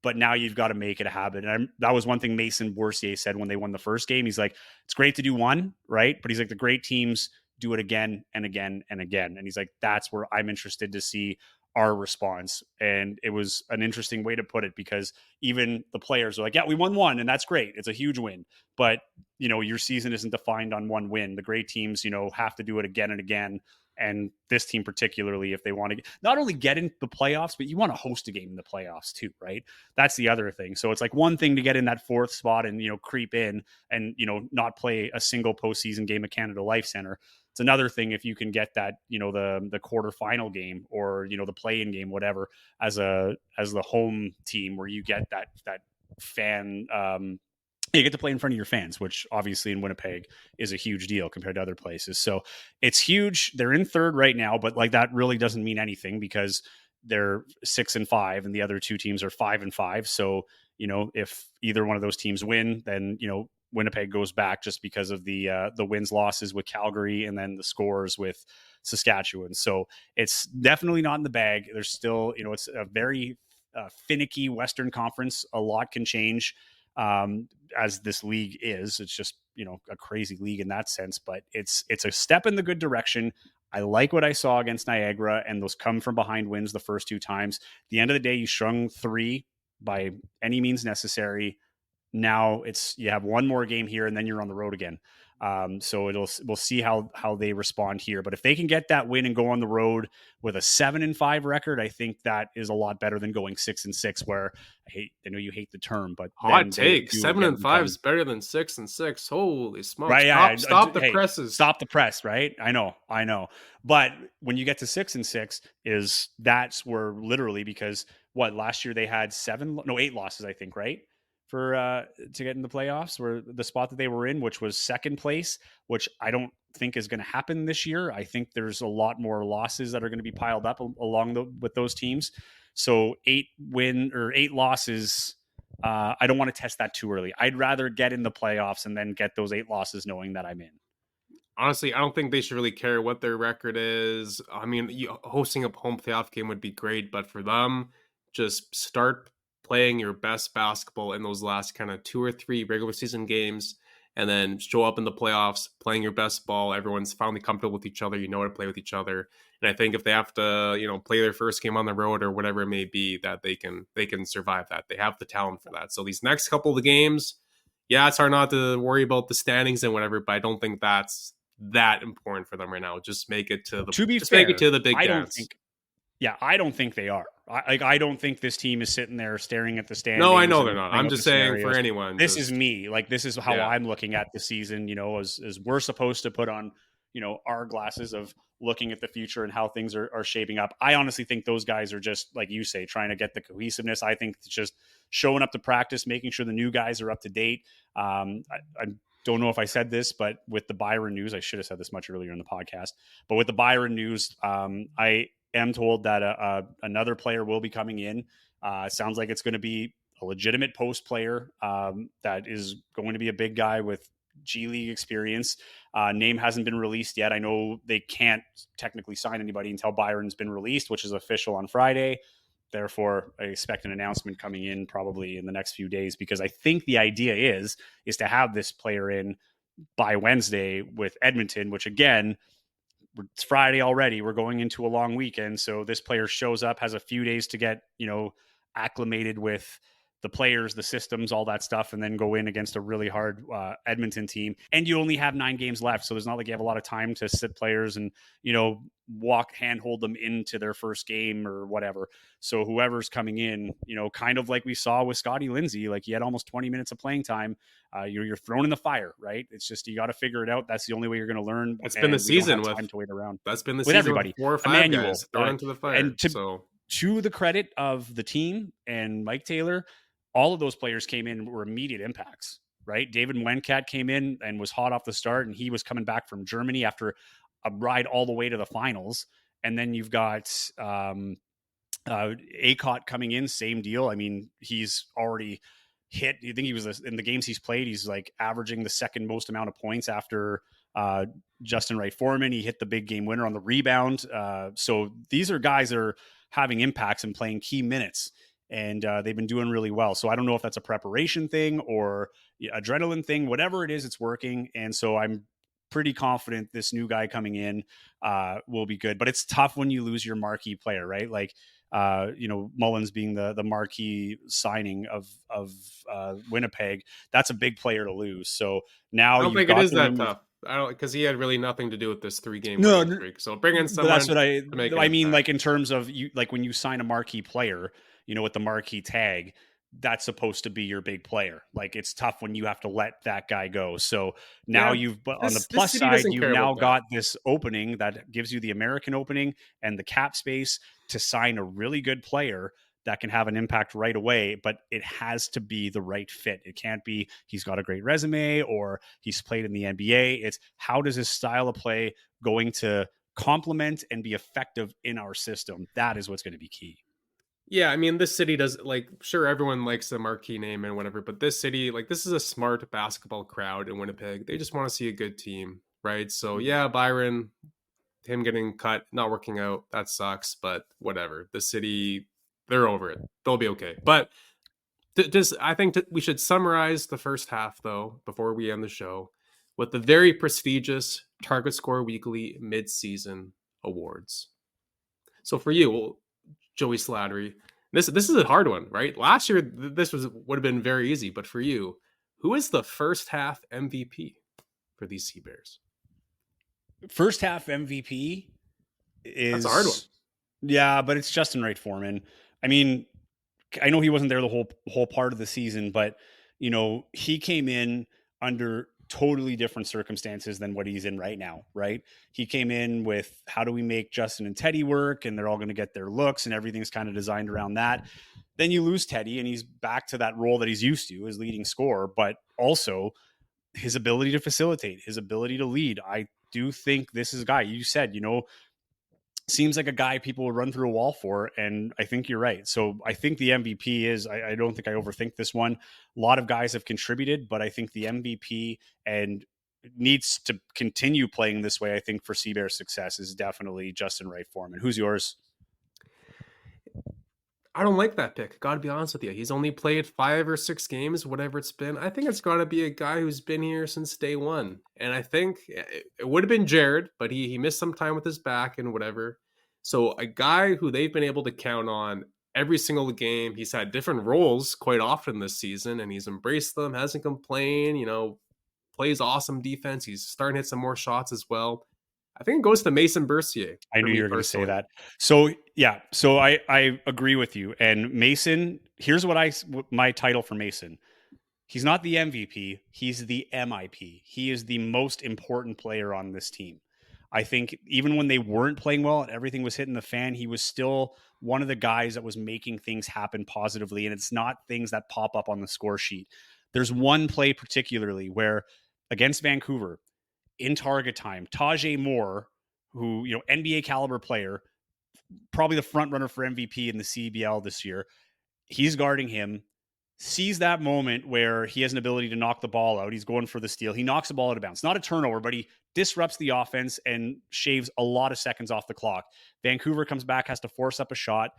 But now you've got to make it a habit. And that was one thing Mason Boursier said when they won the first game. He's like, it's great to do one, right? But he's like, the great teams do it again and again and again. And he's like, that's where I'm interested to see our response. And it was an interesting way to put it because even the players are like, yeah, we won one and that's great. It's a huge win. But, your season isn't defined on one win. The great teams, have to do it again and again. And this team particularly, if they want to not only get into the playoffs, but you want to host a game in the playoffs too, right? That's the other thing. So it's like one thing to get in that 4th spot and, creep in and, not play a single postseason game at Canada Life Center. It's another thing if you can get that, the quarterfinal game or, the play-in game, whatever, as the home team where you get that fan you get to play in front of your fans, which obviously in Winnipeg is a huge deal compared to other places. So it's huge. They're in third right now, but like that really doesn't mean anything because they're 6-5 and the other two teams are 5-5. So, if either one of those teams win, then, Winnipeg goes back just because of the wins losses with Calgary and then the scores with Saskatchewan. So it's definitely not in the bag. There's still, it's a very finicky Western Conference. A lot can change as this league is. It's just, a crazy league in that sense, but it's a step in the good direction. I like what I saw against Niagara and those come from behind wins the first two times. At the end of the day, you strung 3 by any means necessary. Now you have one more game here and then you're on the road again. So we'll see how they respond here. But if they can get that win and go on the road with a 7-5 record, I think that is a lot better than going 6-6. Where I know you hate the term, but hot take 7-5 is better than 6-6. Holy smokes! Right? Yeah, stop the presses. Stop the press. Right? I know. But when you get to 6-6, that's where literally because last year they had 8 losses, I think, right? For to get in the playoffs, where the spot that they were in, which was second place, which I don't think is going to happen this year. I think there's a lot more losses that are going to be piled up with those teams. So 8 losses. I don't want to test that too early. I'd rather get in the playoffs and then get those 8 losses knowing that I'm in. Honestly, I don't think they should really care what their record is. I mean, hosting a home playoff game would be great, but for them, just start playing your best basketball in those last kind of 2 or 3 regular season games and then show up in the playoffs playing your best ball. Everyone's finally comfortable with each other. You know how to play with each other. And I think if they have to, play their first game on the road or whatever it may be, that they can survive that. They have the talent for that. So these next couple of games, yeah, it's hard not to worry about the standings and whatever, but I don't think that's that important for them right now. Just make it to the big dance. I don't think they are. I don't think this team is sitting there staring at the standings. No, I know they're not. I'm just saying for anyone. This is me. Like, this is how I'm looking at the season, as we're supposed to put on, our glasses of looking at the future and how things are shaping up. I honestly think those guys are just, like you say, trying to get the cohesiveness. I think it's just showing up to practice, making sure the new guys are up to date. I don't know if I said this, but with the Byron news, I should have said this much earlier in the podcast, but with the Byron news, I am told that another player will be coming in. Sounds like it's going to be a legitimate post player that is going to be a big guy with G League experience. Name hasn't been released yet. I know they can't technically sign anybody until Byron's been released, which is official on Friday. Therefore, I expect an announcement coming in probably in the next few days, because I think the idea is to have this player in by Wednesday with Edmonton, which again, it's Friday already. We're going into a long weekend. So this player shows up, has a few days to get, acclimated with the players, the systems, all that stuff, and then go in against a really hard Edmonton team. And you only have 9 games left. So it's not like you have a lot of time to sit players and, handhold them into their first game or whatever. So whoever's coming in, kind of like we saw with Scotty Lindsay, like he had almost 20 minutes of playing time. You're thrown in the fire, right? It's just, you got to figure it out. That's the only way you're going to learn. That's been the season with time to wait around. That's been the with season everybody. With 4 or 5 guys thrown into the fire. And to the credit of the team and Mike Taylor, all of those players came in were immediate impacts, right? David Wencat came in and was hot off the start, and he was coming back from Germany after a ride all the way to the finals. And then you've got Acott coming in, same deal. I mean, he's already hit. You think he was in the games he's played, he's like averaging the second most amount of points after Justin Wright Foreman. He hit the big game winner on the rebound. So these are guys that are having impacts and playing key minutes. And they've been doing really well. So I don't know if that's a preparation thing or adrenaline thing. Whatever it is, it's working. And so I'm pretty confident this new guy coming in will be good. But it's tough when you lose your marquee player, right? Like, Mullens being the marquee signing of Winnipeg. That's a big player to lose. So now I don't think it is that tough. I don't, because he had really nothing to do with this 3-game streak. So bring in someone. That's what I mean. Like, in terms of you, like when you sign a marquee player, with the marquee tag, that's supposed to be your big player. Like, it's tough when you have to let that guy go. So now on the plus side, you've now got this opening that gives you the American opening and the cap space to sign a really good player that can have an impact right away, but it has to be the right fit. It can't be he's got a great resume or he's played in the NBA. It's how does his style of play going to complement and be effective in our system? That is what's going to be key. Yeah, I mean, this city does like sure everyone likes the marquee name and whatever, but this city, like this is a smart basketball crowd in Winnipeg. They just want to see a good team, right? So yeah, Byron, him getting cut, not working out, that sucks, but whatever. The city, they're over it. They'll be okay. But just I think we should summarize the first half though before we end the show with the very prestigious Target Score Weekly Midseason Awards. So for you, Joey Slattery, this is a hard one, right? Last year this would have been very easy, but for you, who is the first half MVP for these Sea Bears? First half MVP is That's a hard one. Yeah, but it's Justin Wright Foreman. I mean, I know he wasn't there the whole part of the season, but he came in under totally different circumstances than what he's in right now, right? He came in with how do we make Justin and Teddy work, and they're all going to get their looks, and everything's kind of designed around that. Then you lose Teddy, and he's back to that role that he's used to as leading scorer, but also his ability to facilitate, his ability to lead. I do think this is a guy you said, seems like a guy people would run through a wall for. And I think you're right. So I think the MVP is, I don't think I overthink this one. A lot of guys have contributed, but I think the MVP and needs to continue playing this way. I think for Seabear's success is definitely Justin Wright Foreman. Who's yours? I don't like that pick. Got to be honest with you. He's only played 5 or 6 games, whatever it's been. I think it's got to be a guy who's been here since day one. And I think it would have been Jared, but he missed some time with his back and whatever. So a guy who they've been able to count on every single game. He's had different roles quite often this season, and he's embraced them, hasn't complained, plays awesome defense. He's starting to hit some more shots as well. I think it goes to Mason Bercier. I knew you were going to say that. So yeah, so I agree with you. And Mason, here's my title for Mason. He's not the MVP. He's the MIP. He is the most important player on this team. I think even when they weren't playing well and everything was hitting the fan, he was still one of the guys that was making things happen positively. And it's not things that pop up on the score sheet. There's one play particularly where against Vancouver, in target time, Tajay Moore, who, NBA caliber player, probably the front runner for MVP in the CEBL this year, he's guarding him, sees that moment where he has an ability to knock the ball out. He's going for the steal. He knocks the ball out of bounds. Not a turnover, but he disrupts the offense and shaves a lot of seconds off the clock. Vancouver comes back, has to force up a shot.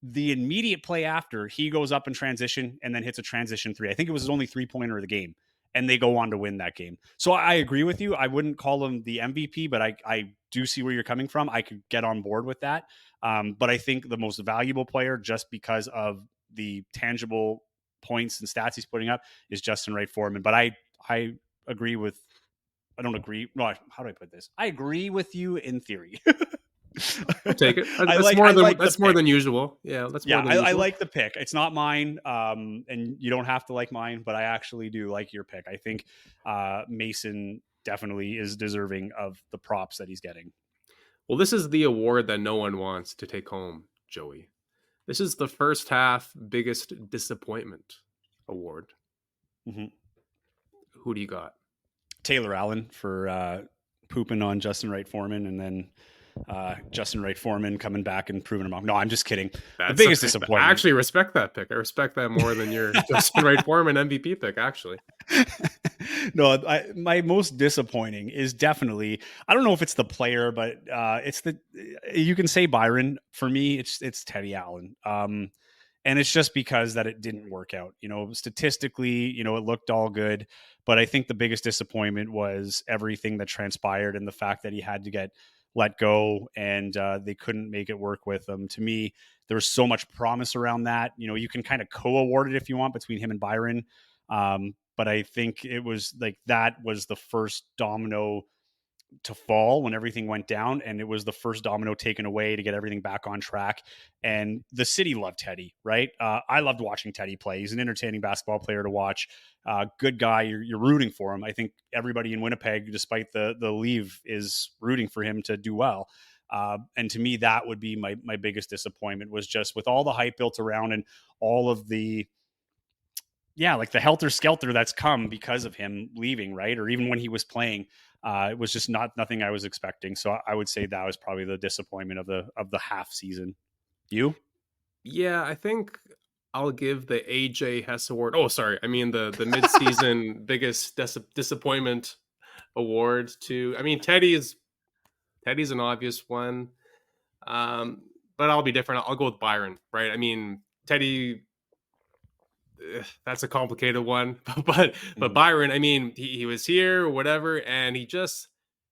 The immediate play after, he goes up in transition and then hits a transition three. I think it was his only three-pointer of the game. And they go on to win that game. So I agree with you. I wouldn't call him the MVP, but I do see where you're coming from. I could get on board with that. But I think the most valuable player, just because of the tangible points and stats he's putting up, is Justin Wright Foreman. But I agree with, I don't agree. No, how do I put this? I agree with you in theory. I'll take it. That's more than usual. Yeah, that's more than usual. I like the pick. It's not mine, and you don't have to like mine, but I actually do like your pick. I think Mason definitely is deserving of the props that he's getting. Well, this is the award that no one wants to take home, Joey. This is the first half biggest disappointment award. Mm-hmm. Who do you got? Taylor Allen for pooping on Justin Wright Foreman, and then Justin Wright Foreman coming back and proving him wrong. No, I'm just kidding. The biggest disappointment. I actually respect that pick. I respect that more than your Justin Wright Foreman MVP pick, actually. No, my most disappointing is definitely, I don't know if it's the player, but you can say Byron. For me, it's Teddy Allen. And it's just because that it didn't work out. Statistically, it looked all good. But I think the biggest disappointment was everything that transpired and the fact that he had to get let go and they couldn't make it work with him. To me, there was so much promise around that. You can kind of co-award it if you want between him and Byron. But I think it was like that was the first domino to fall when everything went down, and it was the first domino taken away to get everything back on track. And the city loved Teddy, right? I loved watching Teddy play. He's an entertaining basketball player to watch. Good guy. You're rooting for him. I think everybody in Winnipeg, despite the leave, is rooting for him to do well. And to me, that would be my biggest disappointment, was just with all the hype built around and all of the, like the helter skelter that's come because of him leaving, right? Or even when he was playing, it was just nothing I was expecting. So I would say that was probably the disappointment of the half season. You? Yeah, I think I'll give the AJ Hess Award. Oh, sorry, I mean the midseason biggest disappointment award to. I mean Teddy's an obvious one, but I'll be different. I'll go with Byron. Right? I mean Teddy. That's a complicated one, but Byron. I mean he was here, whatever, and it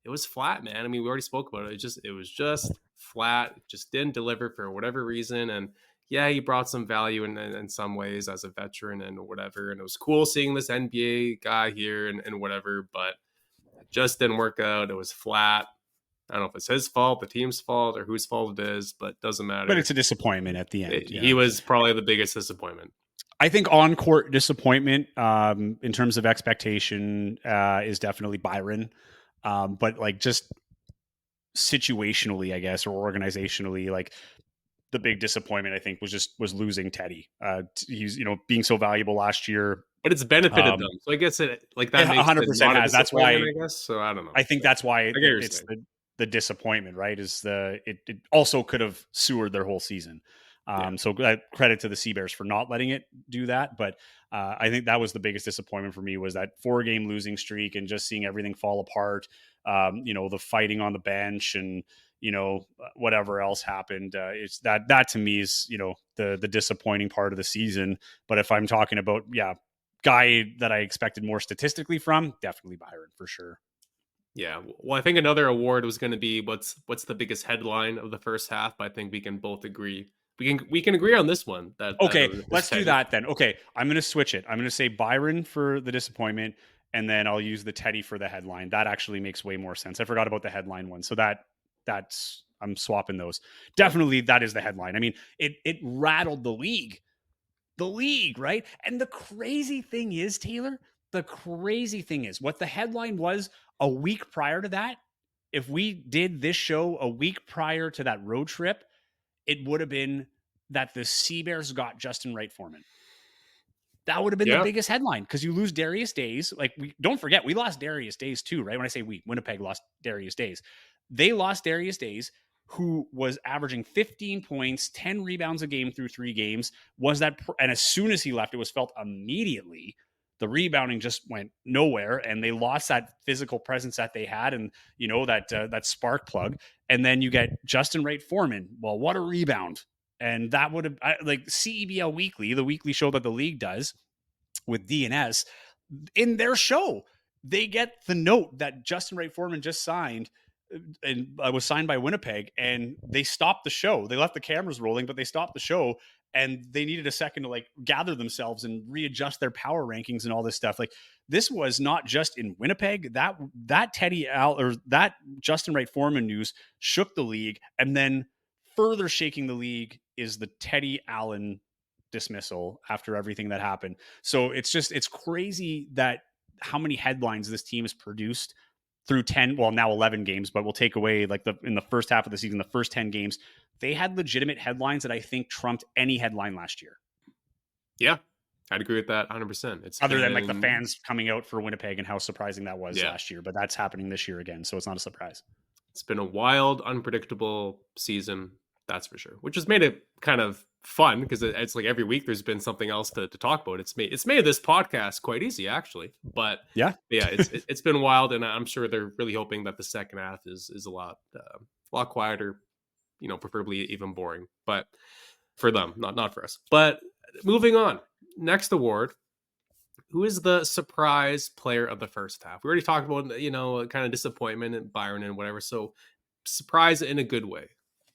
was flat, man. I mean we already spoke about it. It was just flat. Just didn't deliver for whatever reason, and yeah, he brought some value in some ways as a veteran and whatever. And it was cool seeing this NBA guy here and whatever, but it just didn't work out. It was flat. I don't know if it's his fault, the team's fault, or whose fault it is, but it doesn't matter. But it's a disappointment at the end. He was probably the biggest disappointment. I think on-court disappointment in terms of expectation is definitely Byron. But like just situationally, I guess, or organizationally, like the big disappointment I think was losing Teddy. He's being so valuable last year, but it's benefited them. So I guess it like that makes 100% has. That's why I guess. So I don't know. I think that's why it's the disappointment, right? Is it also could have sewered their whole season. So credit to the Sea-Bears for not letting it do that. But I think that was the biggest disappointment for me, was that 4-game losing streak and just seeing everything fall apart. The fighting on the bench and, whatever else happened. It's that to me is, the disappointing part of the season. But if I'm talking about, guy that I expected more statistically from, definitely Byron for sure. Yeah, well, I think another award was going to be what's the biggest headline of the first half. But I think we can both agree. We can agree on this one. Let's do that then. Okay, I'm going to switch it. I'm going to say Byron for the disappointment, and then I'll use the Teddy for the headline. That actually makes way more sense. I forgot about the headline one, so that's I'm swapping those. Definitely, that is the headline. I mean, it rattled the league, right? And the crazy thing is, Taylor, what the headline was a week prior to that. If we did this show a week prior to that road trip, it would have been that the Sea-Bears got Justin Wright Foreman. That would have been the biggest headline, because you lose Darius Days. Like, don't forget, we lost Darius Days too, right? When I say we, Winnipeg lost Darius Days. They lost Darius Days, who was averaging 15 points, 10 rebounds a game through 3 games. And as soon as he left, it was felt immediately. The rebounding just went nowhere, and they lost that physical presence that they had, and that spark plug. And then you get Justin Wright Foreman. Well, what a rebound! And that would have like CEBL Weekly, the weekly show that the league does with DNS, in their show, they get the note that Justin Wright Foreman just signed and was signed by Winnipeg, and they stopped the show. They left the cameras rolling, but they stopped the show. And they needed a second to like gather themselves and readjust their power rankings and all this stuff. Like, this was not just in Winnipeg. That that Justin Wright Foreman news shook the league, and then further shaking the league is the Teddy Allen dismissal after everything that happened. So it's crazy that how many headlines this team has produced through 10, well, now 11 games, but we'll take away like in the first half of the season, the first 10 games, they had legitimate headlines that I think trumped any headline last year. Yeah, I'd agree with that 100%. It's other than like the fans coming out for Winnipeg and how surprising that was last year, but that's happening this year again. So it's not a surprise. It's been a wild, unpredictable season. That's for sure, which has made it kind of fun, because it's like every week there's been something else to talk about. It's made this podcast quite easy, actually. But it's been wild, and I'm sure they're really hoping that the second half is a lot quieter, preferably even boring. But for them, not for us. But moving on, next award. Who is the surprise player of the first half? We already talked about kind of disappointment and Byron and whatever. So surprise in a good way.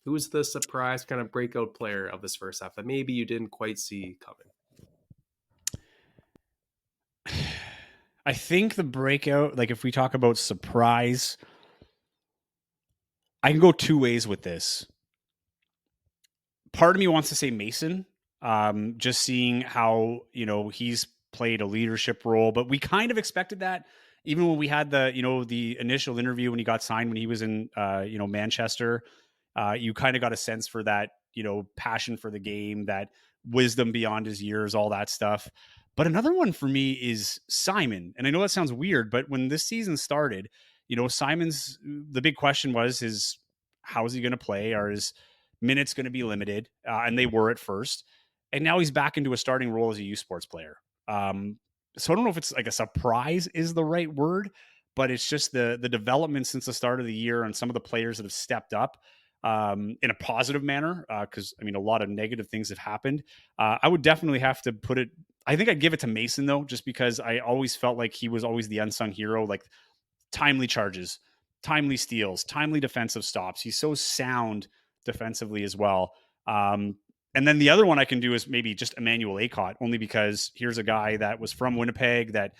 Who was the surprise kind of breakout player of this first half that maybe you didn't quite see coming? I think the breakout, like if we talk about surprise, I can go two ways with this. Part of me wants to say Mason, just seeing how, he's played a leadership role, but we kind of expected that even when we had the initial interview when he got signed, when he was in, Manchester. You kind of got a sense for that, passion for the game, that wisdom beyond his years, all that stuff. But another one for me is Simon. And I know that sounds weird, but when this season started, Simon's, the big question was his, how is he going to play? Are his minutes going to be limited? And they were at first. And now he's back into a starting role as a U Sports player. So I don't know if it's like a surprise is the right word, but it's just the development since the start of the year and some of the players that have stepped up in a positive manner. Because I mean, a lot of negative things have happened. I would definitely have to put it. I think I'd give it to Mason though, just because I always felt like he was always the unsung hero. Like timely charges, timely steals, timely defensive stops. He's so sound defensively as well. And then the other one I can do is maybe just Emmanuel Acott, only because here's a guy that was from Winnipeg that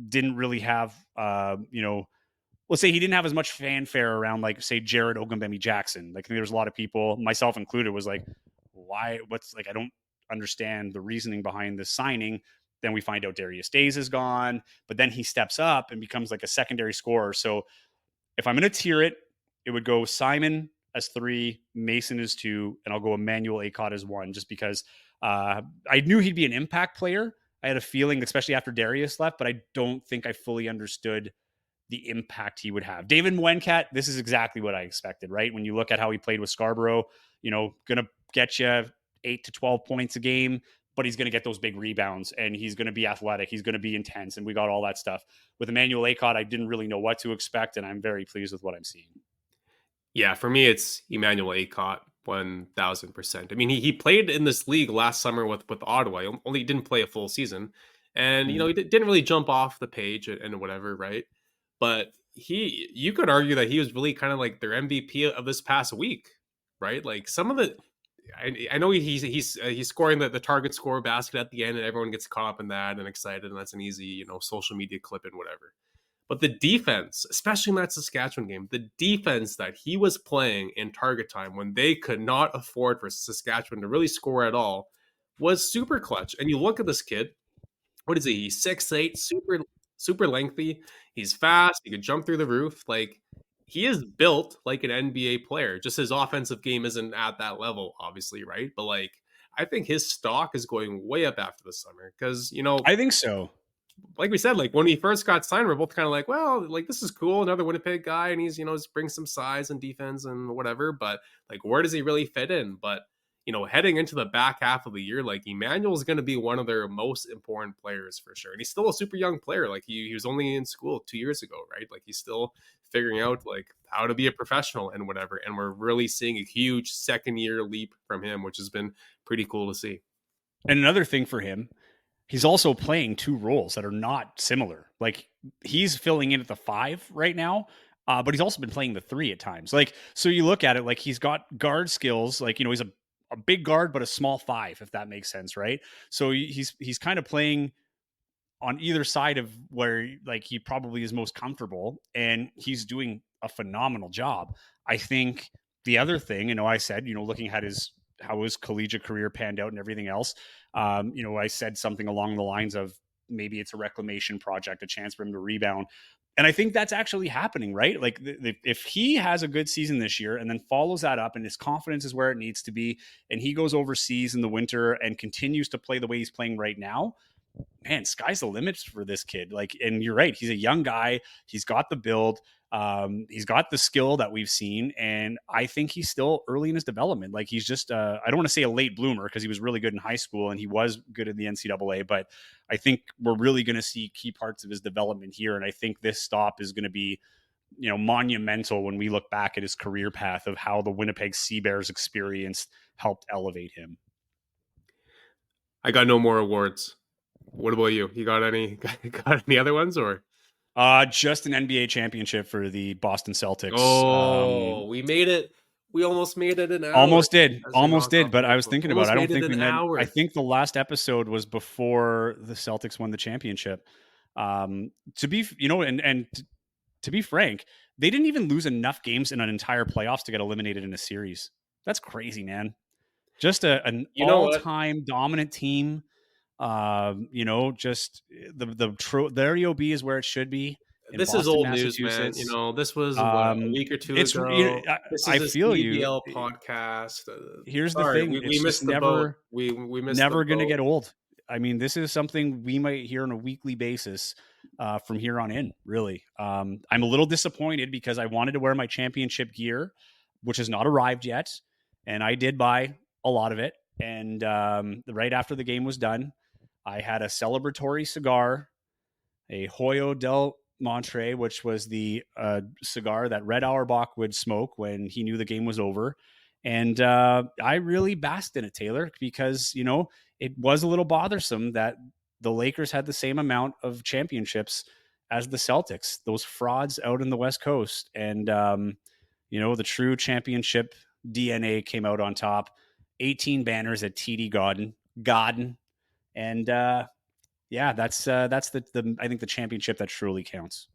didn't really have, let's say he didn't have as much fanfare around, like, say, Jared Ogunbemi Jackson. Like, I think there's a lot of people, myself included, was like, why? What's like, I don't understand the reasoning behind this signing. Then we find out Darius Days is gone, but then he steps up and becomes like a secondary scorer. So if I'm going to tier it, it would go Simon as 3, Mason as 2, and I'll go Emmanuel Acott as 1, just because I knew he'd be an impact player. I had a feeling, especially after Darius left, but I don't think I fully understood the impact he would have. David Mwencat, this is exactly what I expected, right? When you look at how he played with Scarborough, going to get you 8 to 12 points a game, but he's going to get those big rebounds and he's going to be athletic. He's going to be intense. And we got all that stuff. With Emmanuel Acott, I didn't really know what to expect, and I'm very pleased with what I'm seeing. Yeah, for me, it's Emmanuel Acott, 1,000%. I mean, he played in this league last summer with Ottawa. Only didn't play a full season, and he didn't really jump off the page and whatever, right? But you could argue that he was really kind of like their MVP of this past week, right? Like some of the, I know he's scoring the target score basket at the end, and everyone gets caught up in that and excited, and that's an easy social media clip and whatever. But the defense, especially in that Saskatchewan game, the defense that he was playing in target time when they could not afford for Saskatchewan to really score at all was super clutch. And you look at this kid, what is he? He's 6'8", super lengthy. He's fast. He could jump through the roof. Like, he is built like an NBA player. Just his offensive game isn't at that level, obviously, right? But like, I think his stock is going way up after the summer because I think so. Like we said, like when he first got signed, we're both kind of like, well, like this is cool, another Winnipeg guy, and he's brings some size and defense and whatever. But like, where does he really fit in? But heading into the back half of the year, like Emmanuel is going to be one of their most important players for sure. And he's still a super young player. Like he was only in school 2 years ago, right? Like he's still figuring out like how to be a professional and whatever. And we're really seeing a huge second year leap from him, which has been pretty cool to see. And another thing for him, he's also playing 2 roles that are not similar. Like he's filling in at the 5 right now, but he's also been playing the 3 at times. Like, so you look at it, like he's got guard skills. Like, he's a big guard, but a small 5, if that makes sense. Right. So he's kind of playing on either side of where like he probably is most comfortable, and he's doing a phenomenal job. I think the other thing, I said, looking at how his collegiate career panned out and everything else, I said something along the lines of maybe it's a reclamation project, a chance for him to rebound. And I think that's actually happening, right? Like if he has a good season this year and then follows that up and his confidence is where it needs to be, and he goes overseas in the winter and continues to play the way he's playing right now, man, sky's the limit for this kid. Like, and you're right. He's a young guy. He's got the build. He's got the skill that we've seen. And I think he's still early in his development. Like he's just, I don't want to say a late bloomer because he was really good in high school and he was good in the NCAA, but I think we're really going to see key parts of his development here. And I think this stop is going to be, monumental when we look back at his career path of how the Winnipeg Sea Bears experience helped elevate him. I got no more awards. What about you? You got any other ones or? Just an NBA championship for the Boston Celtics. Oh, we made it. We almost made it an hour. Almost did. But I was thinking about it. I don't think we met. I think the last episode was before the Celtics won the championship. To be, and to be frank, they didn't even lose enough games in an entire playoffs to get eliminated in a series. That's crazy, man. Just an all-time dominant team. Just the OB is where it should be. in This is Boston, old news, man. Massachusetts. This was what, a week or two It's ago. This I is a feel you. CEBL podcast. Here's the Sorry, thing: we it's just missed the boat. never We missed the never going to boat. get old. I mean, this is something we might hear on a weekly basis from here on in. Really, I'm a little disappointed because I wanted to wear my championship gear, which has not arrived yet, and I did buy a lot of it. And right after the game was done, I had a celebratory cigar, a Hoyo del Montre, which was the cigar that Red Auerbach would smoke when he knew the game was over. And I really basked in it, Taylor, because, it was a little bothersome that the Lakers had the same amount of championships as the Celtics, those frauds out in the West Coast. And, the true championship DNA came out on top. 18 banners at TD Garden. And that's the I think the championship that truly counts.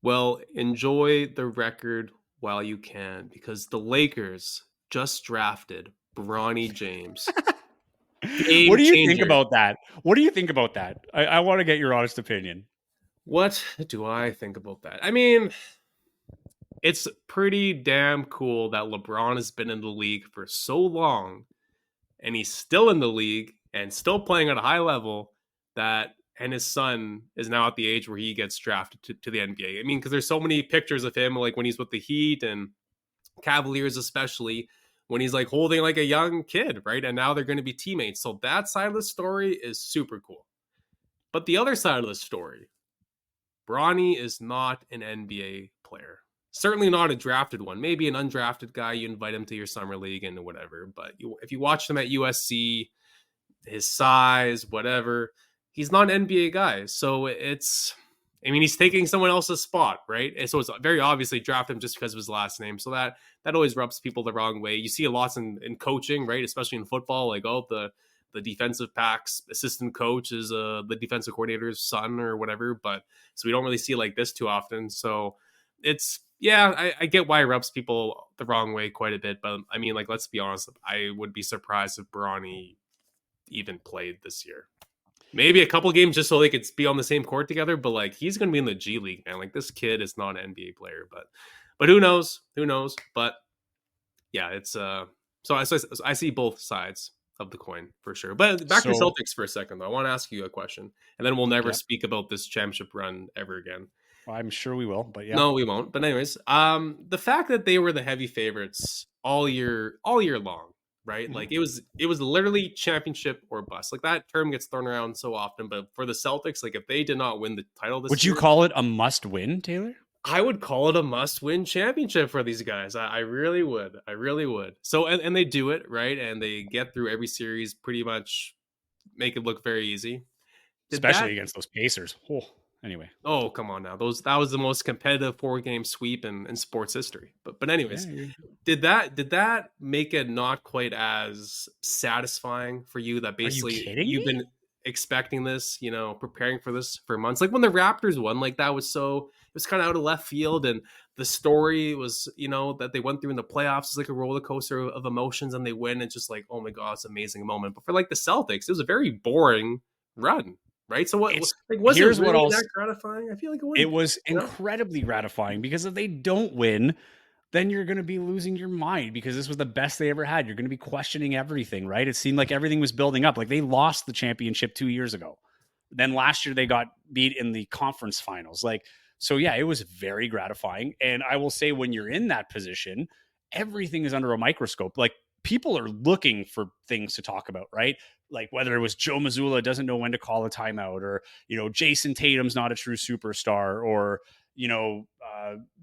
Well, enjoy the record while you can, because the Lakers just drafted Bronny James. What Game do you think changer. about that? What do you think about that? I want to get your honest opinion. What do I think about that? I mean, it's pretty damn cool that LeBron has been in the league for so long and he's still in the league and still playing at a high level, and his son is now at the age where he gets drafted to the NBA. I mean, because there's so many pictures of him, like when he's with the Heat and Cavaliers, especially when he's like holding like a young kid, right? And now they're going to be teammates. So that side of the story is super cool. But the other side of the story, Bronny is not an NBA player. Certainly not a drafted one. Maybe an undrafted guy, you invite him to your summer league and whatever. But if you watch him at USC, his size, whatever, he's not an NBA guy. So he's taking someone else's spot, right? And so it's very obviously draft him just because of his last name. So that always rubs people the wrong way. You see a lot in coaching, right? Especially in football, like, the defensive pack's assistant coach is the defensive coordinator's son or whatever. But so we don't really see like this too often. So I get why it rubs people the wrong way quite a bit. But I mean, like, let's be honest, I would be surprised if Bronny even played this year. Maybe a couple games just so they could be on the same court together, but like, he's going to be in the G League, man. Like, this kid is not an NBA player, but who knows? But yeah, it's so I see both sides of the coin for sure. But back to Celtics for a second, though. I want to ask you a question, and then we'll never speak about this championship run ever again. I'm sure we will, but yeah. No, we won't. But anyways, the fact that they were the heavy favorites all year long, right? Mm-hmm. Like, it was literally championship or bust. Like, that term gets thrown around so often, but for the Celtics, like, if they did not win the title this year, would you call it a must win, Taylor? I would call it a must win championship for these guys. I really would. So, and they do it, right? And they get through every series, pretty much make it look very easy. Especially against those Pacers. Anyway. Oh, come on now. That was the most competitive 4-game sweep in sports history. But anyways, did that make it not quite as satisfying for you that basically you've been expecting this, preparing for this for months? Like, when the Raptors won, like, it was kind of out of left field, and the story was, that they went through in the playoffs is like a roller coaster of emotions, and they win. It's just like, oh my God, it's an amazing moment. But for like the Celtics, it was a very boring run. Right. So was it really that gratifying? I feel like it was incredibly gratifying, because if they don't win, then you're going to be losing your mind, because this was the best they ever had. You're going to be questioning everything, right? It seemed like everything was building up. Like, they lost the championship 2 years ago. Then last year they got beat in the conference finals. So yeah, it was very gratifying. And I will say, when you're in that position, everything is under a microscope. Like, people are looking for things to talk about, right? Like, whether it was Joe Mazzulla doesn't know when to call a timeout, or, Jason Tatum's not a true superstar, or,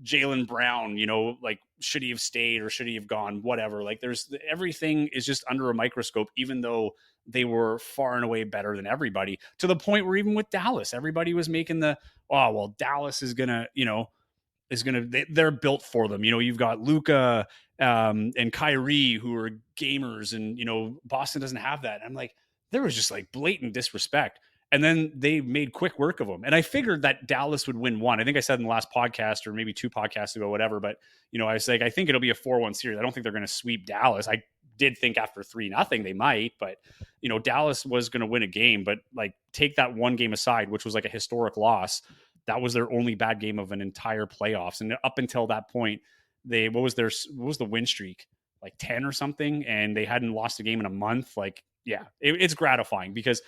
Jaylen Brown, like, should he have stayed or should he have gone? Whatever. Like, everything is just under a microscope, even though they were far and away better than everybody, to the point where even with Dallas, everybody was making Dallas is going to, they're built for them. You've got Luka and Kyrie, who are gamers, and, Boston doesn't have that. I'm like, there was just like blatant disrespect. And then they made quick work of them. And I figured that Dallas would win one. I think I said in the last podcast, or maybe 2 podcasts ago, whatever. But, I was like, I think it'll be a 4-1 series. I don't think they're going to sweep Dallas. I did think after 3-0 they might, but, Dallas was going to win a game. But, like, take that one game aside, which was like a historic loss. that was their only bad game of an entire playoffs. And up until that point, what was the win streak? Like 10 or something. And they hadn't lost a game in a month. Like, yeah, it's gratifying because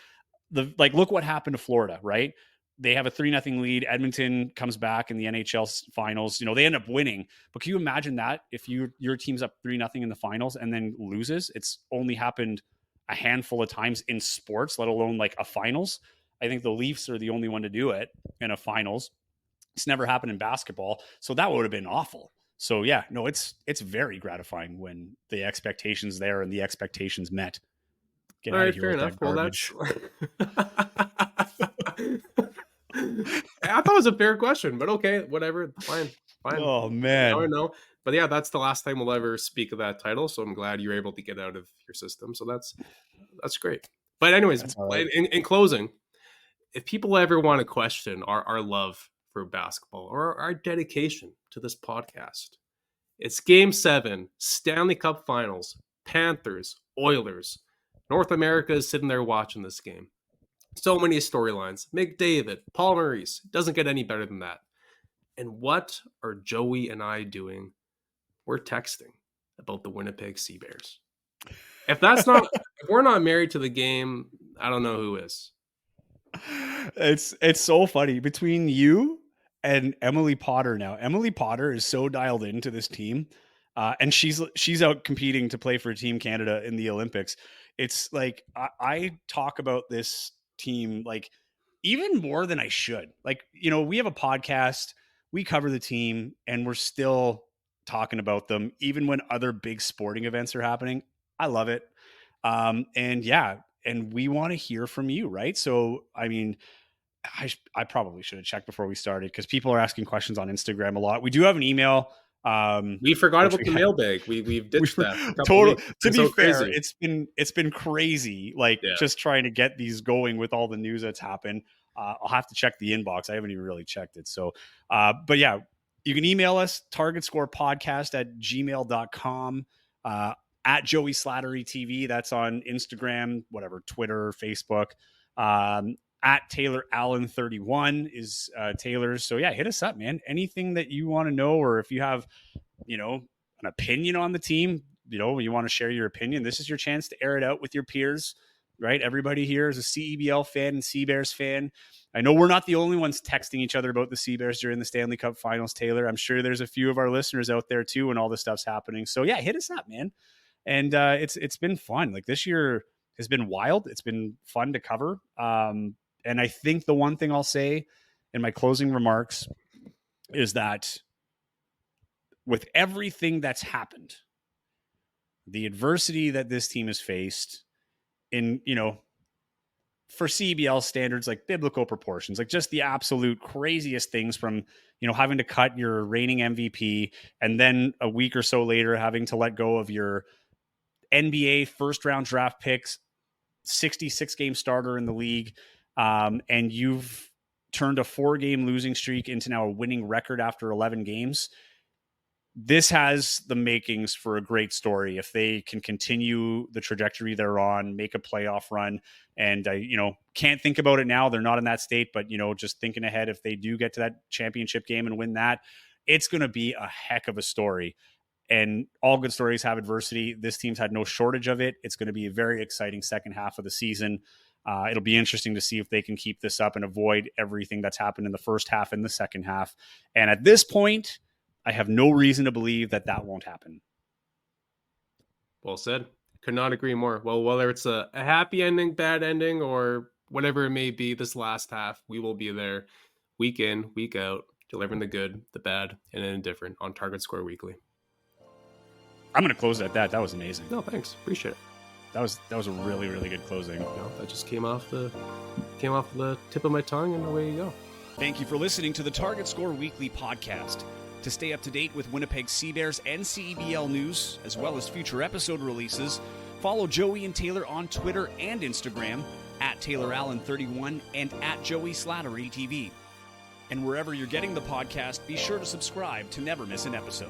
look what happened to Florida, right? They have a 3-0 lead. Edmonton comes back in the NHL finals. They end up winning. But can you imagine that if your team's up 3-0 in the finals and then loses? It's only happened a handful of times in sports, let alone like a finals. I think the Leafs are the only one to do it in a finals. It's never happened in basketball. So that would have been awful. So yeah, no, it's very gratifying when the expectations there and the expectations met. Get out of here with that garbage. I thought it was a fair question, but okay, whatever, fine. Oh man, I know. But yeah, that's the last time we'll ever speak of that title. So I'm glad you're able to get out of your system. So that's great. But anyways, right. in closing, if people ever want to question our love for basketball or our dedication to this podcast, it's Game 7, Stanley Cup Finals, Panthers, Oilers. North America is sitting there watching this game. So many storylines. McDavid, Paul Maurice. Doesn't get any better than that. And what are Joey and I doing? We're texting about the Winnipeg Sea Bears. If we're not married to the game, I don't know who is. It's so funny between you and Emily Potter now. Emily Potter is so dialed into this team, and she's out competing to play for Team Canada in the Olympics. It's like I talk about this team like even more than I should. Like, we have a podcast, we cover the team, and we're still talking about them even when other big sporting events are happening. I love it. And we want to hear from you, right? So, I mean, I probably should have checked before we started because people are asking questions on Instagram a lot. We do have an email. We forgot about the mailbag. We've ditched that. Totally. To be fair, it's been crazy. Just trying to get these going with all the news that's happened. I'll have to check the inbox. I haven't even really checked it. So, but yeah, you can email us targetscorepodcast@gmail.com. At Joey Slattery TV. That's on Instagram, whatever, Twitter, Facebook. At Taylor Allen 31 is Taylor's. So yeah, hit us up, man. Anything that you want to know, or if you have, an opinion on the team, you want to share your opinion, this is your chance to air it out with your peers, right? Everybody here is a CEBL fan and Sea Bears fan. I know we're not the only ones texting each other about the Sea Bears during the Stanley Cup Finals, Taylor. I'm sure there's a few of our listeners out there too when all this stuff's happening. So yeah, hit us up, man. And it's been fun. Like this year has been wild. It's been fun to cover. And I think the one thing I'll say in my closing remarks is that with everything that's happened, the adversity that this team has faced in, for CEBL standards, like biblical proportions, like just the absolute craziest things from, having to cut your reigning MVP and then a week or so later having to let go of your NBA first round draft picks, 66 game starter in the league. And you've turned a 4-game losing streak into now a winning record after 11 games. This has the makings for a great story if they can continue the trajectory they're on, make a playoff run. And, can't think about it now. They're not in that state, but, just thinking ahead, if they do get to that championship game and win that, it's going to be a heck of a story. And all good stories have adversity. This team's had no shortage of it. It's going to be a very exciting second half of the season. It'll be interesting to see if they can keep this up and avoid everything that's happened in the first half and the second half. And at this point, I have no reason to believe that won't happen. Well said. Could not agree more. Well, whether it's a happy ending, bad ending, or whatever it may be, this last half, we will be there week in, week out, delivering the good, the bad, and the indifferent on Target Score Weekly. I'm going to close it at that. That was amazing. No, thanks. Appreciate it. That was a really, really good closing. That just came off the tip of my tongue, and away you go. Thank you for listening to the Target Score Weekly podcast. To stay up to date with Winnipeg Sea Bears and CEBL news, as well as future episode releases, follow Joey and Taylor on Twitter and Instagram at TaylorAllen31 and at Joey Slattery TV. And wherever you're getting the podcast, be sure to subscribe to never miss an episode.